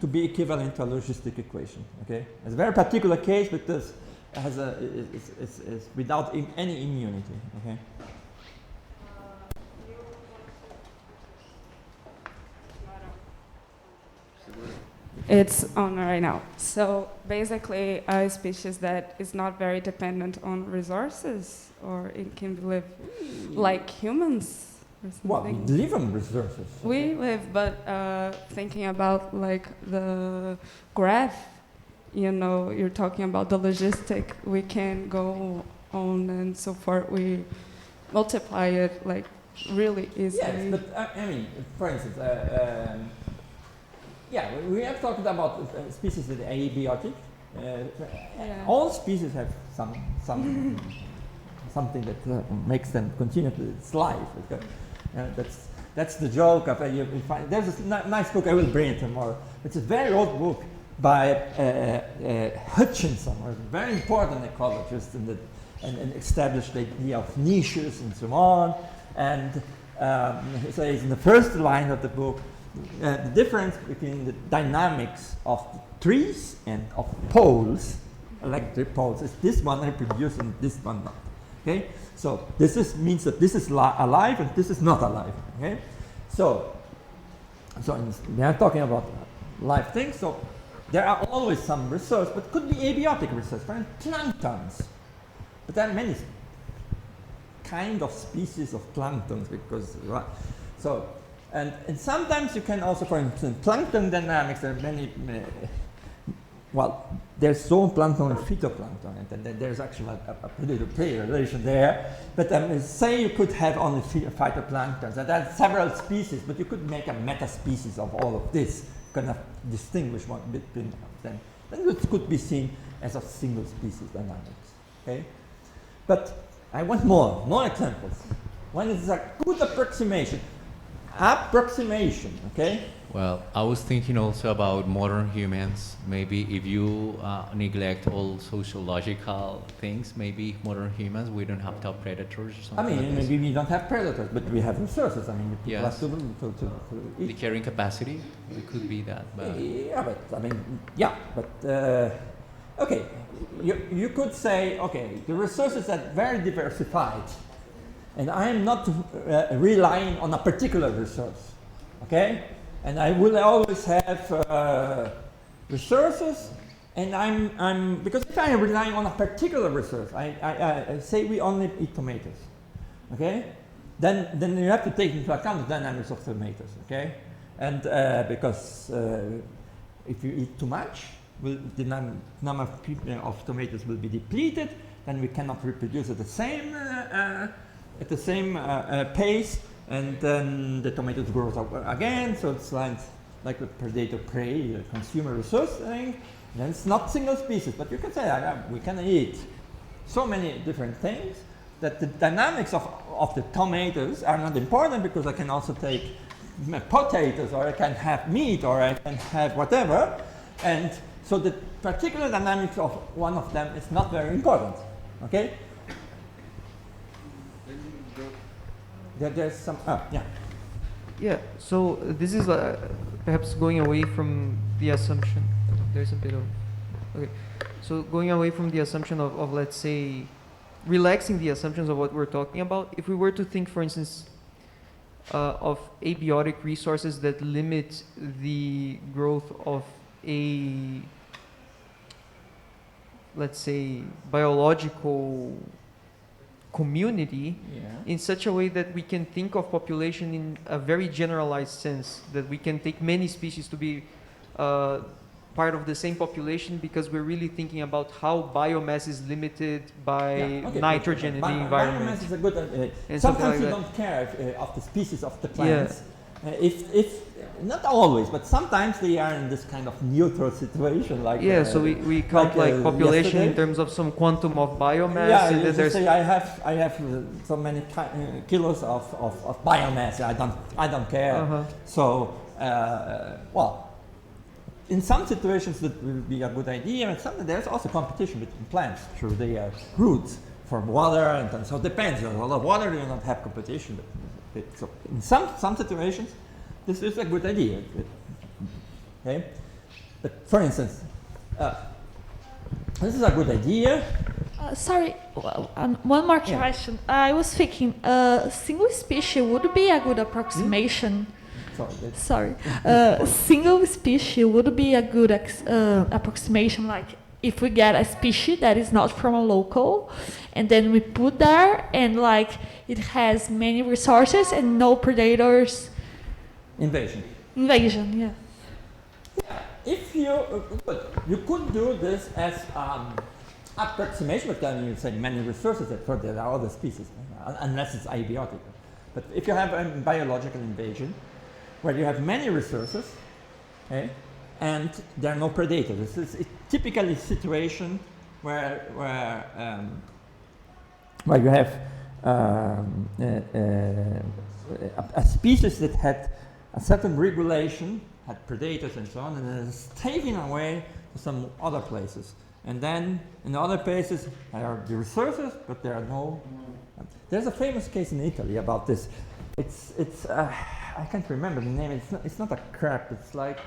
to be equivalent to a logistic equation. Okay, it's a very particular case, but this has is without any immunity. Okay. It's on right now. So basically, a species that is not very dependent on resources, or it can live like humans. Well, we live on resources. We live, but thinking about like the graph, you know, you're talking about the logistic. We can go on and so forth. We multiply it like really easily. Yes, but I mean, for instance. Yeah, we have talked about species that are abiotic. All species have something that makes them continue its life. That's the joke of you find. There's a nice book, I will bring it tomorrow. It's a very old book by Hutchinson, a very important ecologist, and established the idea of niches and so on. And he says in the first line of the book, the difference between the dynamics of the trees and of poles, electric poles, is this one reproducing and this one not. Okay, so this means that this is alive and this is not alive. Okay, so we are talking about live things. So there are always some resource, but could be abiotic resource, for planktons. But there are many kind of species of planktons because so. And sometimes you can also, for instance, plankton dynamics, there are many, there's zooplankton and phytoplankton, and then there's actually a predator-prey relation there. But say you could have only phytoplanktons, and there are several species, but you could make a meta-species of all of this, kind of distinguish one between them. Then it could be seen as a single species dynamics, okay? But I want more examples. One is a good approximation. Okay? Well, I was thinking also about modern humans. Maybe if you neglect all sociological things, maybe modern humans, we don't have top predators or something. I mean, like maybe we don't have predators, but we have resources. I mean, people yes. have to eat. The carrying capacity, it could be that. But Okay, you could say, okay, the resources are very diversified. And I am not relying on a particular resource, okay? And I will always have resources, and I'm because if I am relying on a particular resource, I say we only eat tomatoes, okay? Then you have to take into account the dynamics of tomatoes, okay? And because if you eat too much, the number of tomatoes will be depleted, then we cannot reproduce at the same pace, and then the tomatoes grows up again. So it's like a predator-prey, a consumer resource thing. Then it's not single species, but you can say we can eat so many different things that the dynamics of the tomatoes are not important, because I can also take potatoes, or I can have meat, or I can have whatever, and so the particular dynamics of one of them is not very important. Okay. There's some, Yeah, so this is perhaps going away from the assumption. There's a bit of, okay. So going away from the assumption of let's say, relaxing the assumptions of what we're talking about. If we were to think, for instance, of abiotic resources that limit the growth of a, let's say, biological community, in such a way that we can think of population in a very generalized sense, that we can take many species to be part of the same population, because we're really thinking about how biomass is limited by nitrogen in the environment. Biomass is a good. And Sometimes something you like don't care of the species of the plants. If not always, but sometimes they are in this kind of neutral situation, like so we count like population yesterday. in terms of some quantum of biomass. Yeah, and you then just there's say I have so many kilos of biomass. I don't care. So well, in some situations that will be a good idea, and there's also competition between plants through their roots for water, and so it depends. A lot of water you don't have competition. But so in some situations, this is a good idea. Okay, but for instance, this is a good idea. Sorry, one more question. I was thinking, single species would be a good approximation. Sorry, single species would be a good approximation. Like if we get a species that is not from a local, and then we put there, and like it has many resources and no predators. Invasion, yeah. If you could do this as approximation, but then you say many resources for there are other species, unless it's abiotic. But if you have a biological invasion, where you have many resources, okay, and there are no predators, this is typically a situation where you have a species that had a certain regulation, had predators and so on, and is taken away to some other places. And then in other places there are the resources, but there are no. There's a famous case in Italy about this. It's I can't remember the name. It's not a crab. It's like,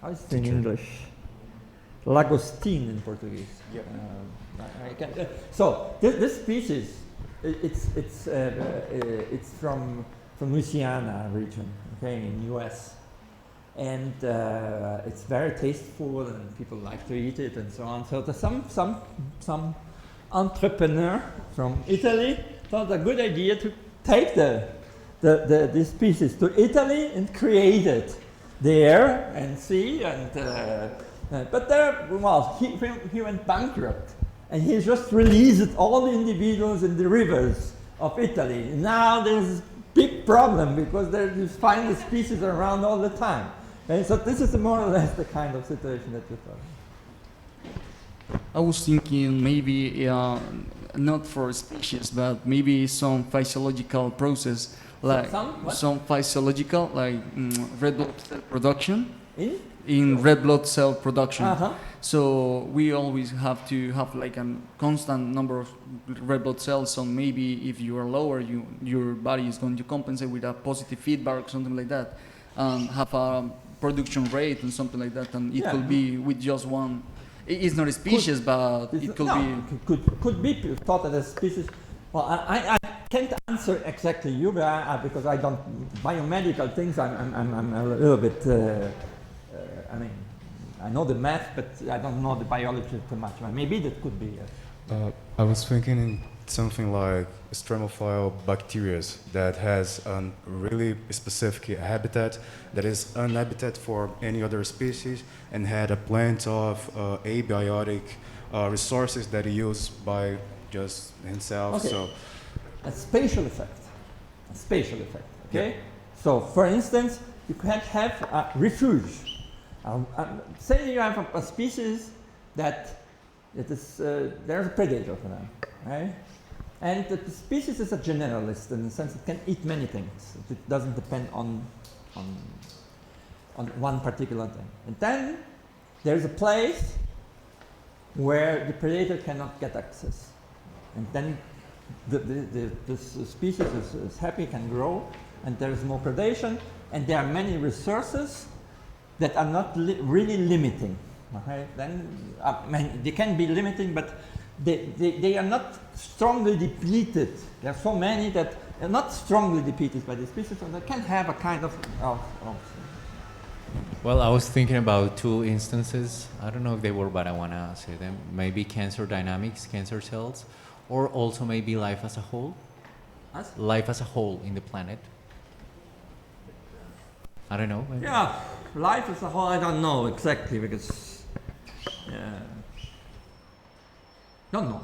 how is it in English? Lagostin in Portuguese. Yep. I can, so this species, it's from Louisiana region, okay, in US, and it's very tasteful and people like to eat it and so on. So there's some entrepreneur from Italy thought a good idea to take the species to Italy and create it there and see, and but there, well, he went bankrupt, and he just released all the individuals in the rivers of Italy. Now there's a big problem because you find the species around all the time. And so this is more or less the kind of situation that you're talking. I was thinking maybe not for species, but maybe some physiological process, like some physiological, like red blood cell production. In red blood cell production. So we always have to have like a constant number of red blood cells. So maybe if you are lower, your body is going to compensate with a positive feedback or something like that, and have a production rate and something like that. And it could be with just one. It's not a species, but it could be thought as a species. Well, I can't answer exactly you, because I don't biomedical things. I'm a little bit. I mean, I know the math, but I don't know the biology too much. Maybe that could be. I was thinking in something like stromophile bacteria that has a really specific habitat that is uninhabited for any other species, and had a plenty of abiotic resources that he used by just himself. Okay. So a spatial effect. Okay. Yeah. So, for instance, you can have a refuge. Say you have a species that it is there's a predator for them, right? And the species is a generalist in the sense it can eat many things. It doesn't depend on one particular thing. And then there's a place where the predator cannot get access, and then this species is happy, can grow, and there is no predation, and there are many resources that are not really limiting. Okay? Then they can be limiting, but they are not strongly depleted. There are so many that are not strongly depleted by the species, so they can have a kind of Well, I was thinking about two instances. I don't know if they were, but I want to say them. Maybe cancer dynamics, cancer cells, or also maybe life as a whole. Life as a whole in the planet. I don't know. Maybe. Yeah. life as a whole, I don't know exactly because don't know.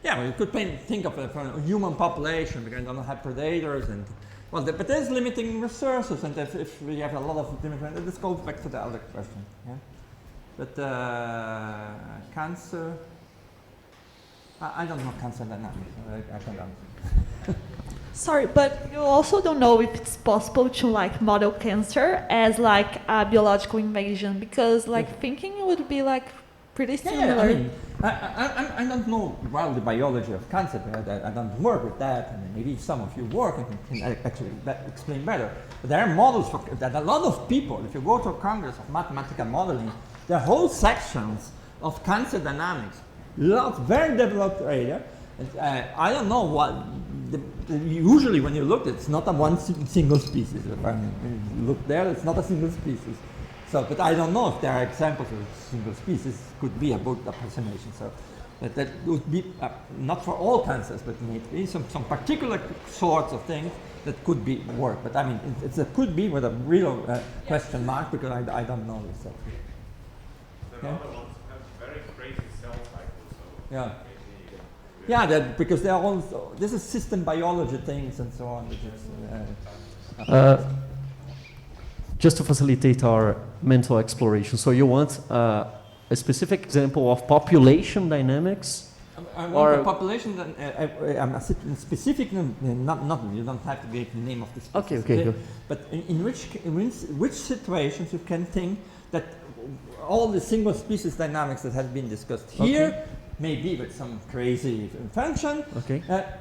Yeah, well, you could think of it from a human population because you don't have predators and well, but there's limiting resources, and if we have a lot of limited, this goes back to the other question. Yeah, but cancer. I don't know cancer dynamics. I can't answer. Sorry, but you also don't know if it's possible to like model cancer as like a biological invasion because like thinking would be like pretty similar. Yeah, I don't know well the biology of cancer. I don't work with that, and maybe some of you work and can actually explain better. But there are models for that. A lot of people, if you go to a congress of mathematical modeling, there are whole sections of cancer dynamics. Lots, very developed area. And, I don't know what. Usually, when you look, it's not a one single species. If you look there, it's not a single species. So, but I don't know if there are examples of single species. Could be a good approximation. So, that would be not for all cancers, but maybe some particular sorts of things that could be work. But I mean, it could be with a real question mark because I don't know exactly. The other ones have very crazy cell cycles. So yeah. Yeah, that because they are also this is system biology things and so on. Which is, just to facilitate our mental exploration. So you want a specific example of population dynamics? I want the population. I'm specific. Not you don't have to give the name of the species. Okay. But in which situations you can think that all the single species dynamics that has been discussed here. Okay. Maybe with some crazy function,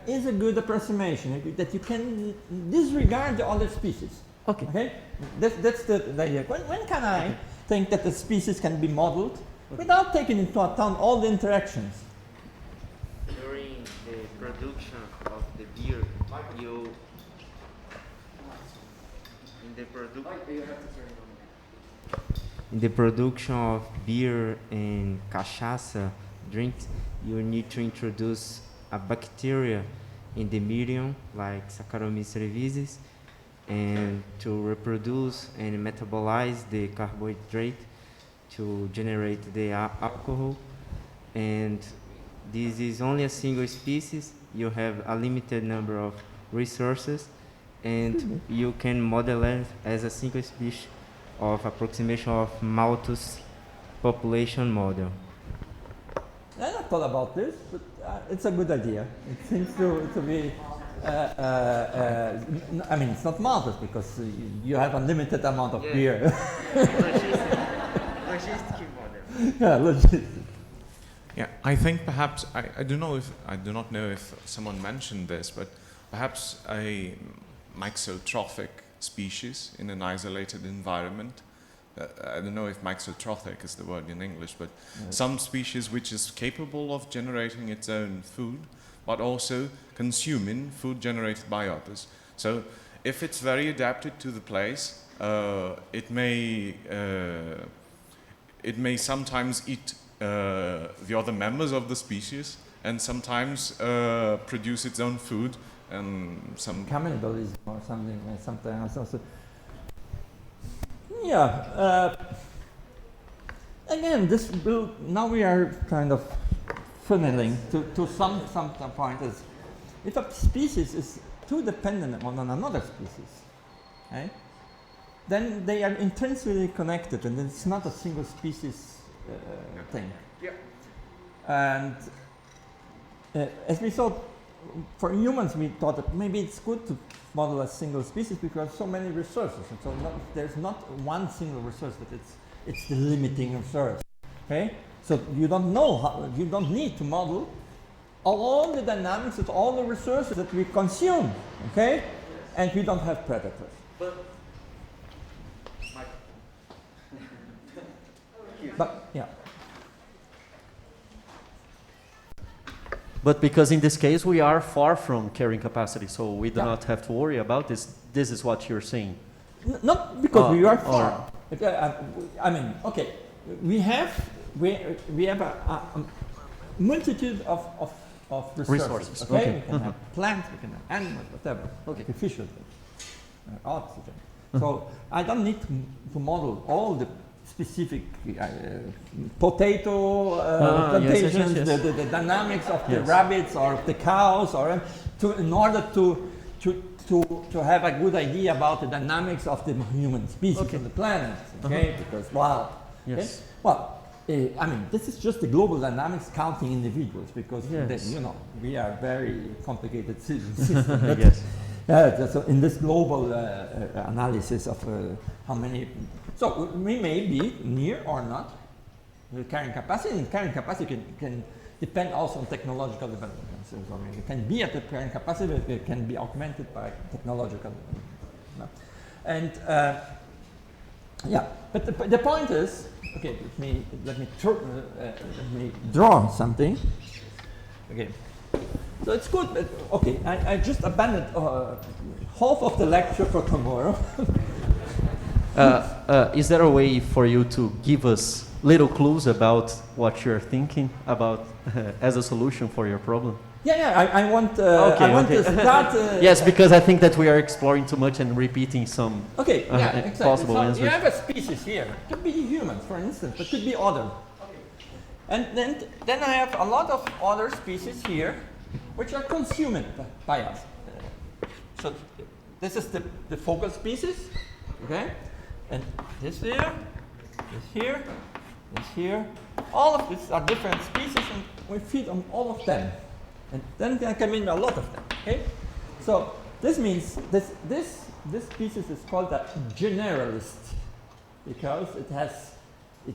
is a good approximation that you can disregard the other species. Okay. That's the idea. When can I think that the species can be modeled without taking into account all the interactions? During the production of the beer, in the production of beer and cachaça drinks, you need to introduce a bacteria in the medium, like Saccharomyces cerevisiae, and to reproduce and metabolize the carbohydrate to generate the alcohol. And this is only a single species. You have a limited number of resources, and you can model it as a single species of approximation of Malthus population model. I not thought about this, but it's a good idea. It seems to be. I mean, it's not Malthus because you have a limited amount of beer. Logistic model. Yeah, logistic. Yeah, I think perhaps I do not know if someone mentioned this, but perhaps a mixotrophic species in an isolated environment. I don't know if mixotrophic is the word in English, but some species which is capable of generating its own food, but also consuming food generated by others. So if it's very adapted to the place, it may sometimes eat the other members of the species and sometimes produce its own food and some cannibalism or something. Sometimes also. Yeah. Again, this will now we are kind of funneling to some point is if a species is too dependent on another species, okay, then they are intrinsically connected, and it's not a single species thing. Yeah. And as we saw, for humans, we thought that maybe it's good to model a single species because so many resources, and so there's not one single resource, but it's the limiting resource. Okay, so you don't know how, you don't need to model all the dynamics of all the resources that we consume. Okay, and we don't have predators. But yeah. But because in this case we are far from carrying capacity, so we do not have to worry about this. This is what you're saying. Not because we are far. I mean, okay, we have a multitude of resources. Okay, we can have plants, we can have animals, whatever. Okay, fishes. oxygen. So I don't need to model all the specific potato plantations, the dynamics of the rabbits or the cows, or in order to have a good idea about the dynamics of the human species on the planet. Okay, because wow. Yes. Well, I mean, this is just the global dynamics counting individuals, because you know, we are very complicated system. Yes. So in this global analysis of how many, so we may be near or not the carrying capacity, and carrying capacity can depend also on technological developments. So, I mean, it can be at the carrying capacity, but it can be augmented by technological development. And yeah, but the point is, okay, let me draw something. Okay, so it's good. But okay, I just abandoned half of the lecture for tomorrow. Is there a way for you to give us little clues about what you're thinking about as a solution for your problem? I want to start. Yes, because I think that we are exploring too much and repeating some exactly. possible So answers. you have a species here. It could be humans, for instance, but could be other. And then I have a lot of other species here, which are consumed by us. So this is the focal species, okay? And this here, this here. All of these are different species, and we feed on all of them. And then there can be a lot of them, okay? So this means this species is called a generalist, because it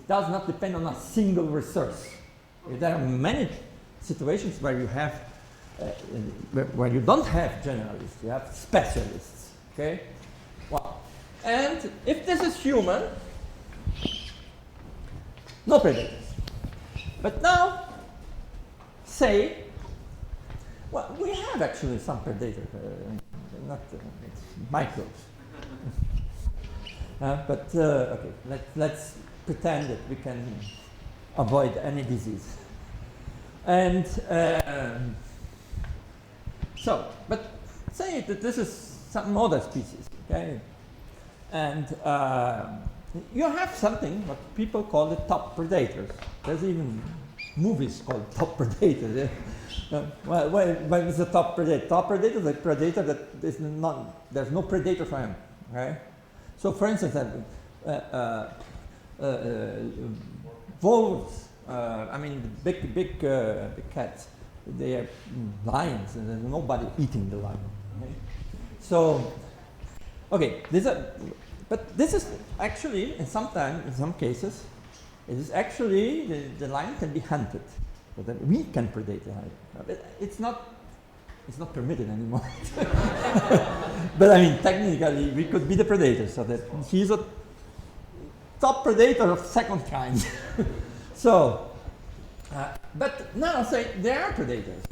does not depend on a single resource. There are many situations where you have where you don't have generalists, you have specialists, okay? Well, and if this is human, no predators. But now, say, well, we have actually some predators, not microbes. Okay, let's pretend that we can avoid any disease. And so, but say that this is some other species, okay? And you have something what people call the top predators. There's even movies called Top Predator. What is the top predator? Top predator is a predator that is not, there's no predator for him, right? So for instance, wolves, I mean big cats, they are lions, and there's nobody eating the lion. Okay? So, okay, but this is actually, in some cases, it is actually, the lion can be hunted, but then we can predate the lion. It's not permitted anymore. But I mean, technically, we could be the predator, so that he's a top predator of second kind. So, but now say there are predators,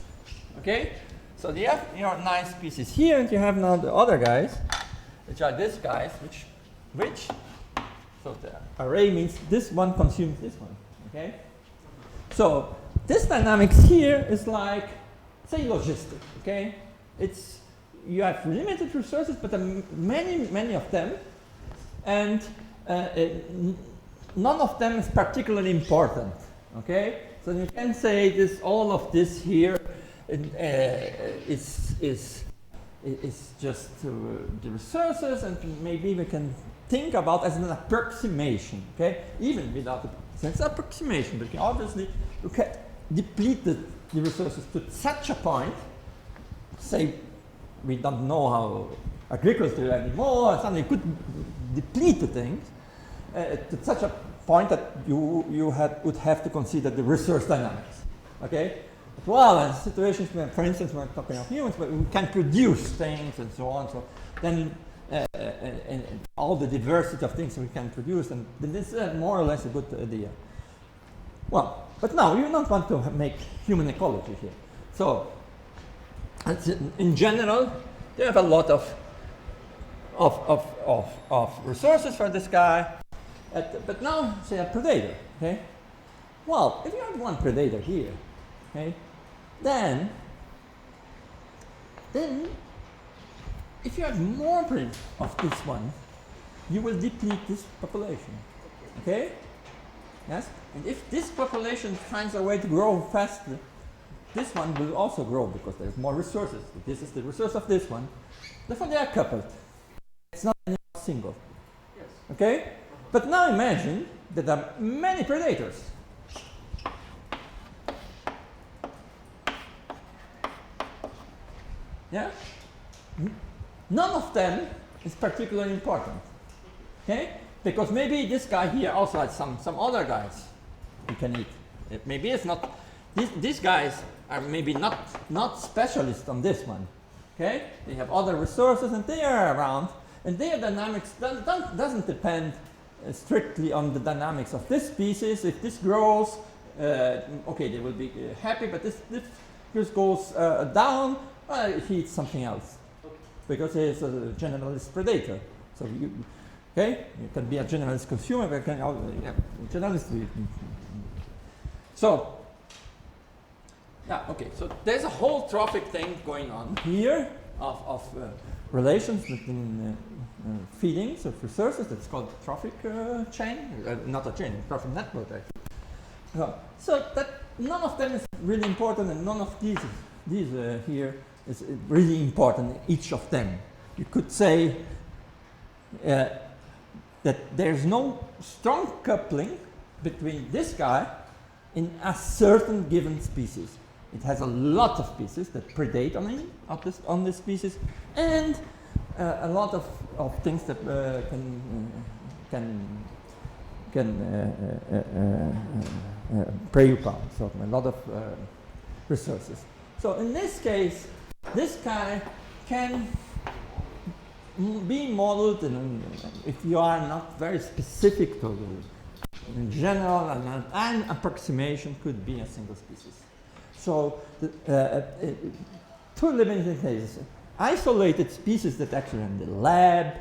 okay? So you have your nice species here, and you have now the other guys, which are these guys, which, so the array means this one consumes this one, okay? So this dynamics here is like, say, logistic, okay? You have limited resources, but many of them, and none of them is particularly important, okay? So you can say all of this here is just the resources, and maybe we can think about as an approximation, okay? Even without it's approximation, but obviously you can deplete the resources to such a point, say we don't know how agriculture anymore, something could deplete the things to such a point that you would have to consider the resource dynamics, okay? Well, in situations where, for instance, we're talking of humans, but we can produce things and so on, so then and all the diversity of things we can produce, and this is more or less a good idea. Well, but now you don't want to make human ecology here. So, in general, you have a lot of resources for this guy, but now say a predator, okay? Well, if you have one predator here, okay, then if you have more print of this one, you will deplete this population. Okay? Yes? And if this population finds a way to grow faster, this one will also grow because there's more resources. This is the resource of this one. Therefore, they are coupled. It's not any single. Yes. Okay? But now imagine that there are many predators. Yeah? None of them is particularly important. Okay? Because maybe this guy here also has some other guys you can eat. Maybe it's not, these guys are maybe not specialists on this one. Okay? They have other resources and they are around, and their dynamics doesn't depend strictly on the dynamics of this species. If this grows, okay, they will be happy, but this goes down, he eats something else. Because he is a generalist predator. So you can be a generalist consumer, but you can also, generalist. So, okay, so there's a whole trophic thing going on here of relations between feedings of resources. That's called the trophic chain, not a chain, trophic network actually. So that none of them is really important, and none of these here is really important, each of them. You could say that there's no strong coupling between this guy in a certain given species. It has a lot of species that predate on this species, and a lot of things that can prey upon. So a lot of resources. So in this case, this guy can be modeled if you are not very specific to it. In general, an approximation could be a single species. So two limiting cases: isolated species that actually are in the lab,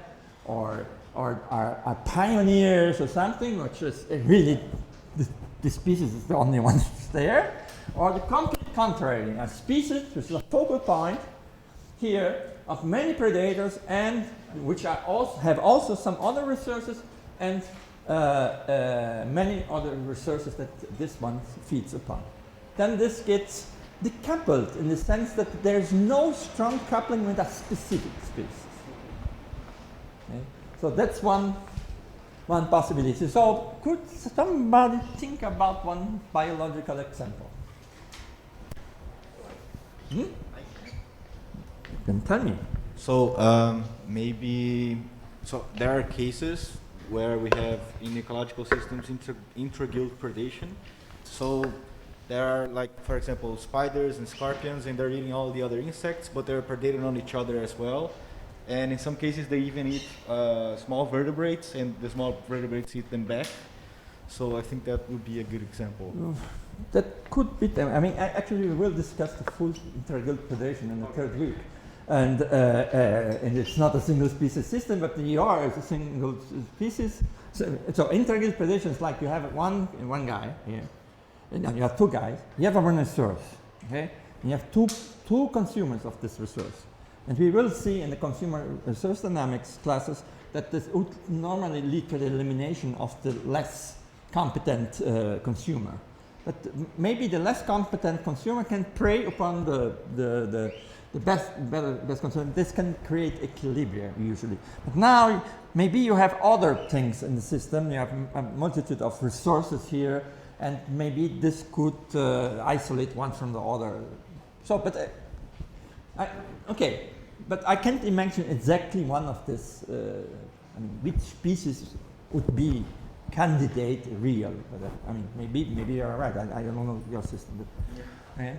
or are pioneers or something, which is really the species is the only one that's there, or the complete contrary, a species which is a focal point here of many predators, and which are have also some other resources, and many other resources that this one feeds upon. Then this gets decoupled in the sense that there's no strong coupling with a specific species. Okay? So that's one possibility. So could somebody think about one biological example? You can tell me. So so there are cases where we have in ecological systems intra-guild predation. So there are, like, for example, spiders and scorpions, and they're eating all the other insects, but they're predating on each other as well. And in some cases, they even eat small vertebrates, and the small vertebrates eat them back. So I think that would be a good example. That could be them. I mean, actually, we will discuss the full intra-guild predation in the third week. And it's not a single species system, but the ER is a single species. So intra-guild predation is like you have one guy here, and then you have two guys. You have a resource, okay? And you have two consumers of this resource. And we will see in the consumer resource dynamics classes that this would normally lead to the elimination of the less competent consumer. But maybe the less competent consumer can prey upon the best consumer. This can create equilibrium usually. But now maybe you have other things in the system. You have a multitude of resources here, and maybe this could isolate one from the other. So, but okay, but I can't imagine exactly one of this. I mean, which species would be candidate real? But, I mean, maybe you're right. I don't know your system. But, okay.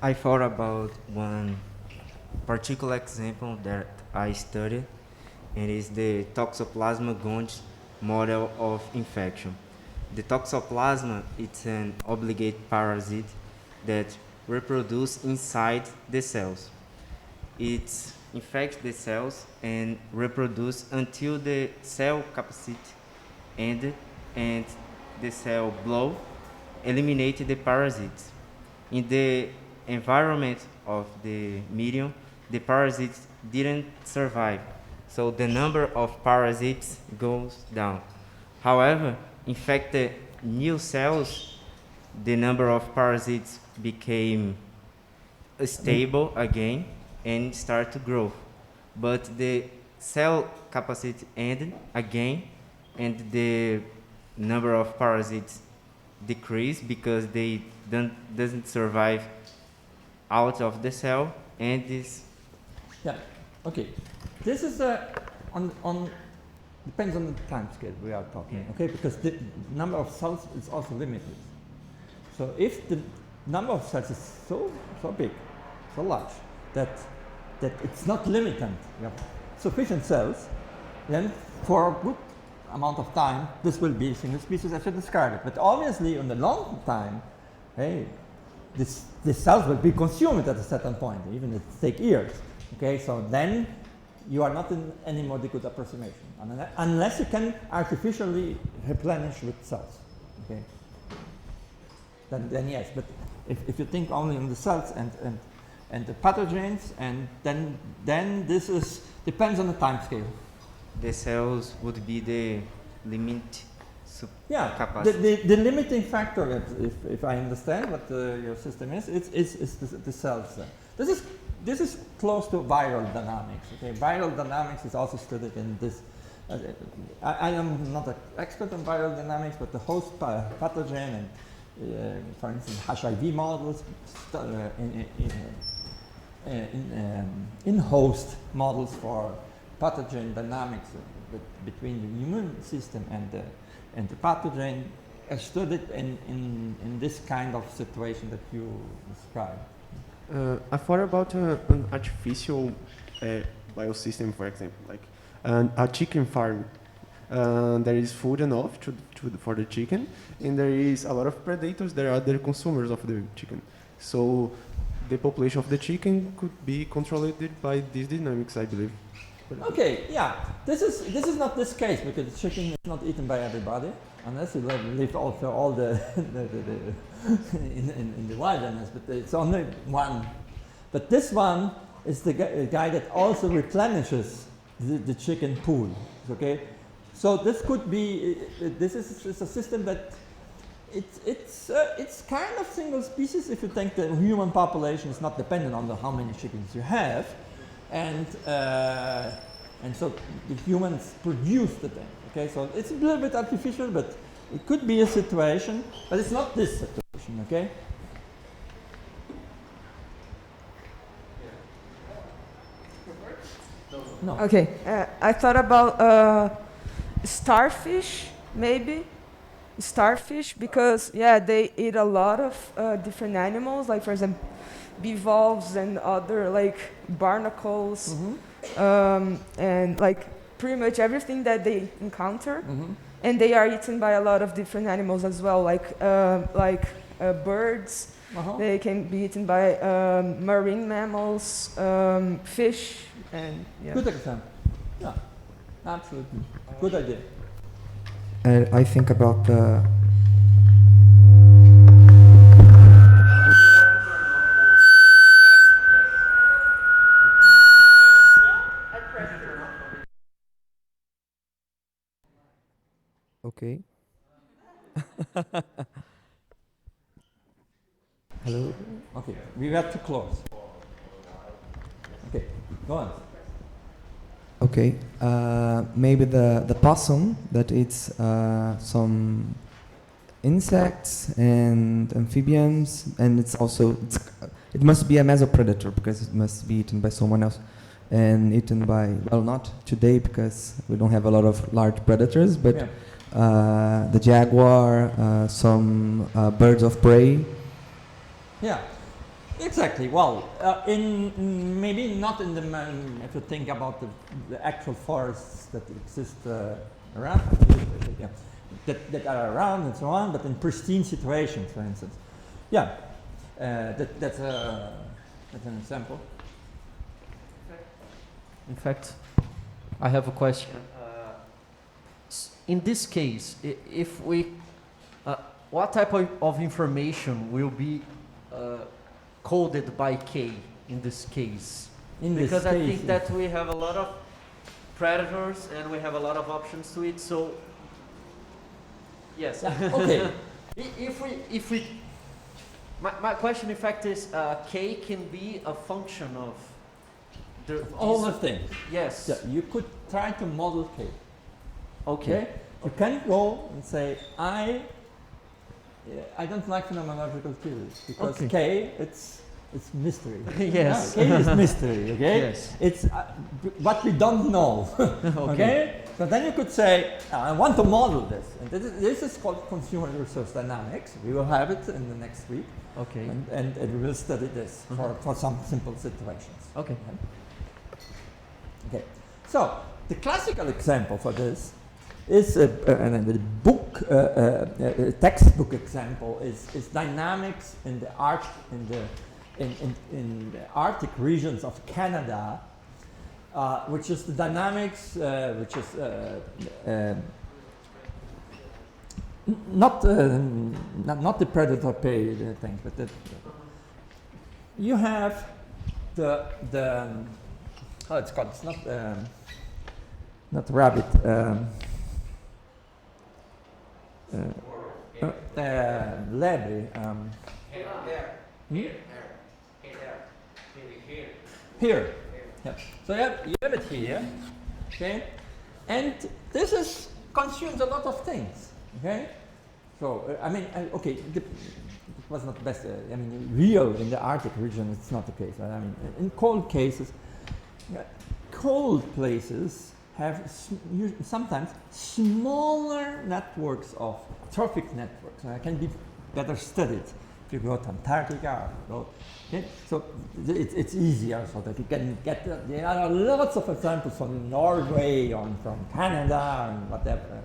I thought about one particular example that I studied, and is the Toxoplasma gondii model of infection. The Toxoplasma, it's an obligate parasite that reproduces inside the cells. It infects the cells and reproduces until the cell capacity ended and the cell blow, eliminate the parasites. In the environment of the medium, the parasites didn't survive. So the number of parasites goes down. However, infected new cells, the number of parasites became stable again and start to grow. But the cell capacity ended again, and the number of parasites decrease because they doesn't survive out of the cell, and this. Yeah. Okay. This is depends on the time scale we are talking. Okay, because the number of cells is also limited. So if the number of cells is so big, so large that it's not limited, you have sufficient cells, then for a good amount of time, this will be a single species as you described it. But obviously, on the long time, hey, the cells will be consumed at a certain point, even if it takes years. Okay, so then you are not in anymore the good approximation, unless you can artificially replenish with cells. Okay, then yes. But if you think only on the cells and the pathogens, and then this is depends on the time scale. The cells would be the limit Yeah, capacity. the limiting factor, if I understand what your system is the cells. This is close to viral dynamics. Okay, viral dynamics is also studied in this. I am not an expert on viral dynamics, but the host pathogen and, for instance, HIV models, in host models for pathogen dynamics between the immune system and the pathogen are studied in this kind of situation that you described. I thought about an artificial biosystem, for example, like a chicken farm. There is food enough for the chicken, and there is a lot of predators that are the consumers of the chicken. So the population of the chicken could be controlled by these dynamics, I believe. Okay, yeah, this is not this case because the chicken is not eaten by everybody unless you live also all the in the wilderness. But it's only one. But this one is the guy that also replenishes the chicken pool. Okay, so this could be this is a system that it's kind of single species if you think the human population is not dependent on how many chickens you have. And so the humans produce the thing. Okay, so it's a little bit artificial, but it could be a situation, but it's not this situation. Okay. No. Okay, I thought about starfish, maybe. Starfish, because yeah, they eat a lot of different animals, like for example, bivalves and other like barnacles, and like pretty much everything that they encounter, and they are eaten by a lot of different animals as well, like birds. They can be eaten by marine mammals, fish, and yeah. Good example. Yeah, absolutely. Good idea. And I think about the okay. Hello. Okay, we have to close. Okay, go on. Okay, maybe the possum that eats some insects and amphibians, and it must be a mesopredator because it must be eaten by someone else, and eaten by, well, not today because we don't have a lot of large predators, but the jaguar, some birds of prey. Yeah. Exactly. Well, maybe not in the if you think about the actual forests that exist around, that are around and so on, but in pristine situations, for instance. Yeah, that's an example. In fact, I have a question. In this case, if we, what type of information will be coded by K in this case? In this because I case, think that we have a lot of predators and we have a lot of options to it. So yes. Okay. if we my question in fact is k can be a function of all the things. Yes. Yeah, you could try to model k. Okay. You can go and say I don't like phenomenological theories because k it's mystery. Yes. K is mystery. Okay. Yes. It's what we don't know. Okay. So then you could say I want to model this, and this is called consumer resource dynamics. We will have it in the next week. Okay. And we will study this for some simple situations. Okay. Okay. So the classical example for this is the book textbook example is dynamics in the in the Arctic regions of Canada, which is the dynamics which is not the predator prey thing, but you have the oh, it's called, it's not rabbit, lebre, here. Yeah. So you have it here, okay, and this consumes a lot of things, okay. So I mean, okay, it was not best. I mean, real in the Arctic region, it's not the case. Right? I mean, in cold cases, cold places have sometimes smaller networks of trophic networks. Can be better studied if you go to Antarctica. Okay? So it's easier so that you can get. There are lots of examples from Norway or from Canada and whatever.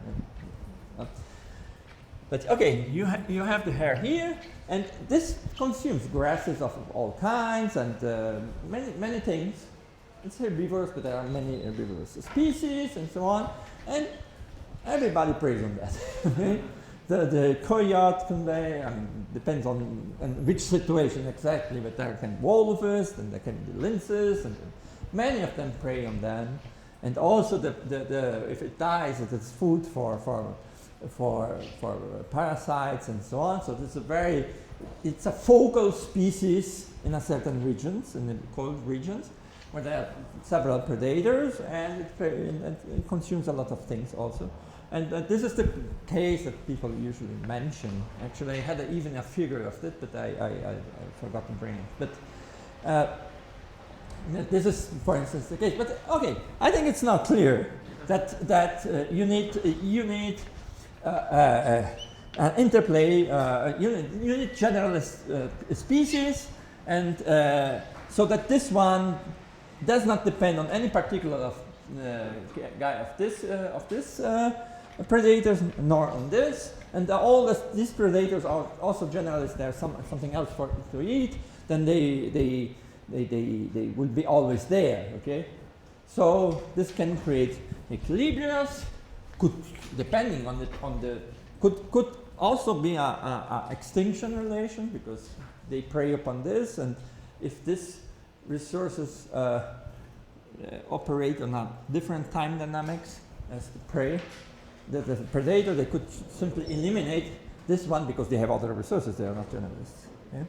But okay, you have the hair here, and this consumes grasses of all kinds and many things. It's herbivores, but there are many herbivorous species and so on, and everybody preys on that. The coyote can be, I mean, depends on which situation exactly, but there can be walrus, and there can be lynxes, and many of them prey on them. And also, if it dies, it's food for parasites and so on. So it's a focal species in a certain regions, in the cold regions, where there are several predators, and it consumes a lot of things also. And this is the case that people usually mention. Actually, I had even a figure of it, but I forgot to bring it. But this is, for instance, the case. But okay, I think it's now clear that you need an interplay. You need generalist species, and so that this one does not depend on any particular guy of this predators, nor on this, and all these predators are also generalists. There's something else to eat, then they will be always there. Okay, so this can create equilibriums. Depending on the could also be a extinction relation, because they prey upon this, and if these resources operate on a different time dynamics as the prey, the predator, they could simply eliminate this one because they have other resources. They are not generalists. Okay?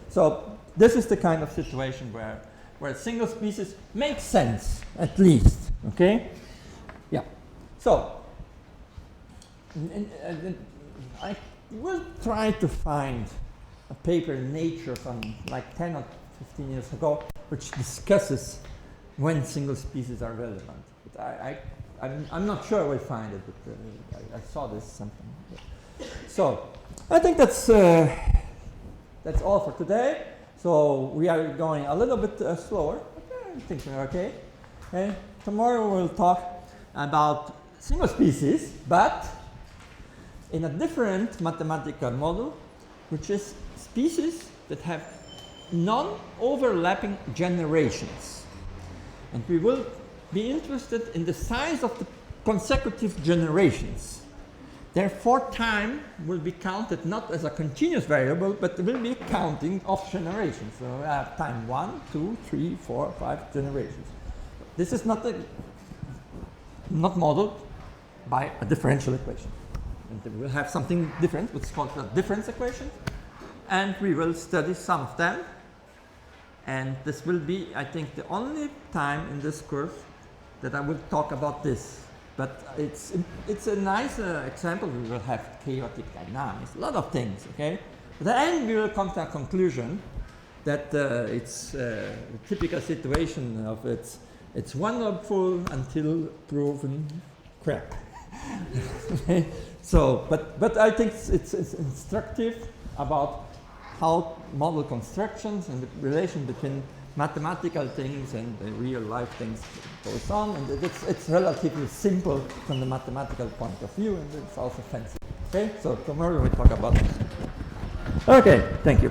So this is the kind of situation where a single species makes sense, at least. Okay. Yeah. So I will try to find a paper in Nature from like 10 or 15 years ago, which discusses when single species are relevant. But I'm not sure I will find it, but I saw this something. So I think that's all for today. So we are going a little bit slower. I think we're okay. Okay. Tomorrow we'll talk about single species, but in a different mathematical model, which is species that have non-overlapping generations. And we will be interested in the size of the consecutive generations Therefore, time will be counted not as a continuous variable, but will be counting of generations. So I have time 1, 2, 3, 4, 5 generations. This is not modeled by a differential equation. And then we'll have something different, which is called a difference equation. And we will study some of them. And this will be, I think, the only time in this course that I will talk about this. But it's a nice example. We will have chaotic dynamics, a lot of things, okay? At the end, we will come to a conclusion that it's a typical situation of it's wonderful until proven crap. Okay? So, but I think it's instructive about how model constructions and the relation between mathematical things and real life things goes on, and it's relatively simple from the mathematical point of view, and it's also fancy. Okay, so tomorrow we talk about this. Okay, thank you.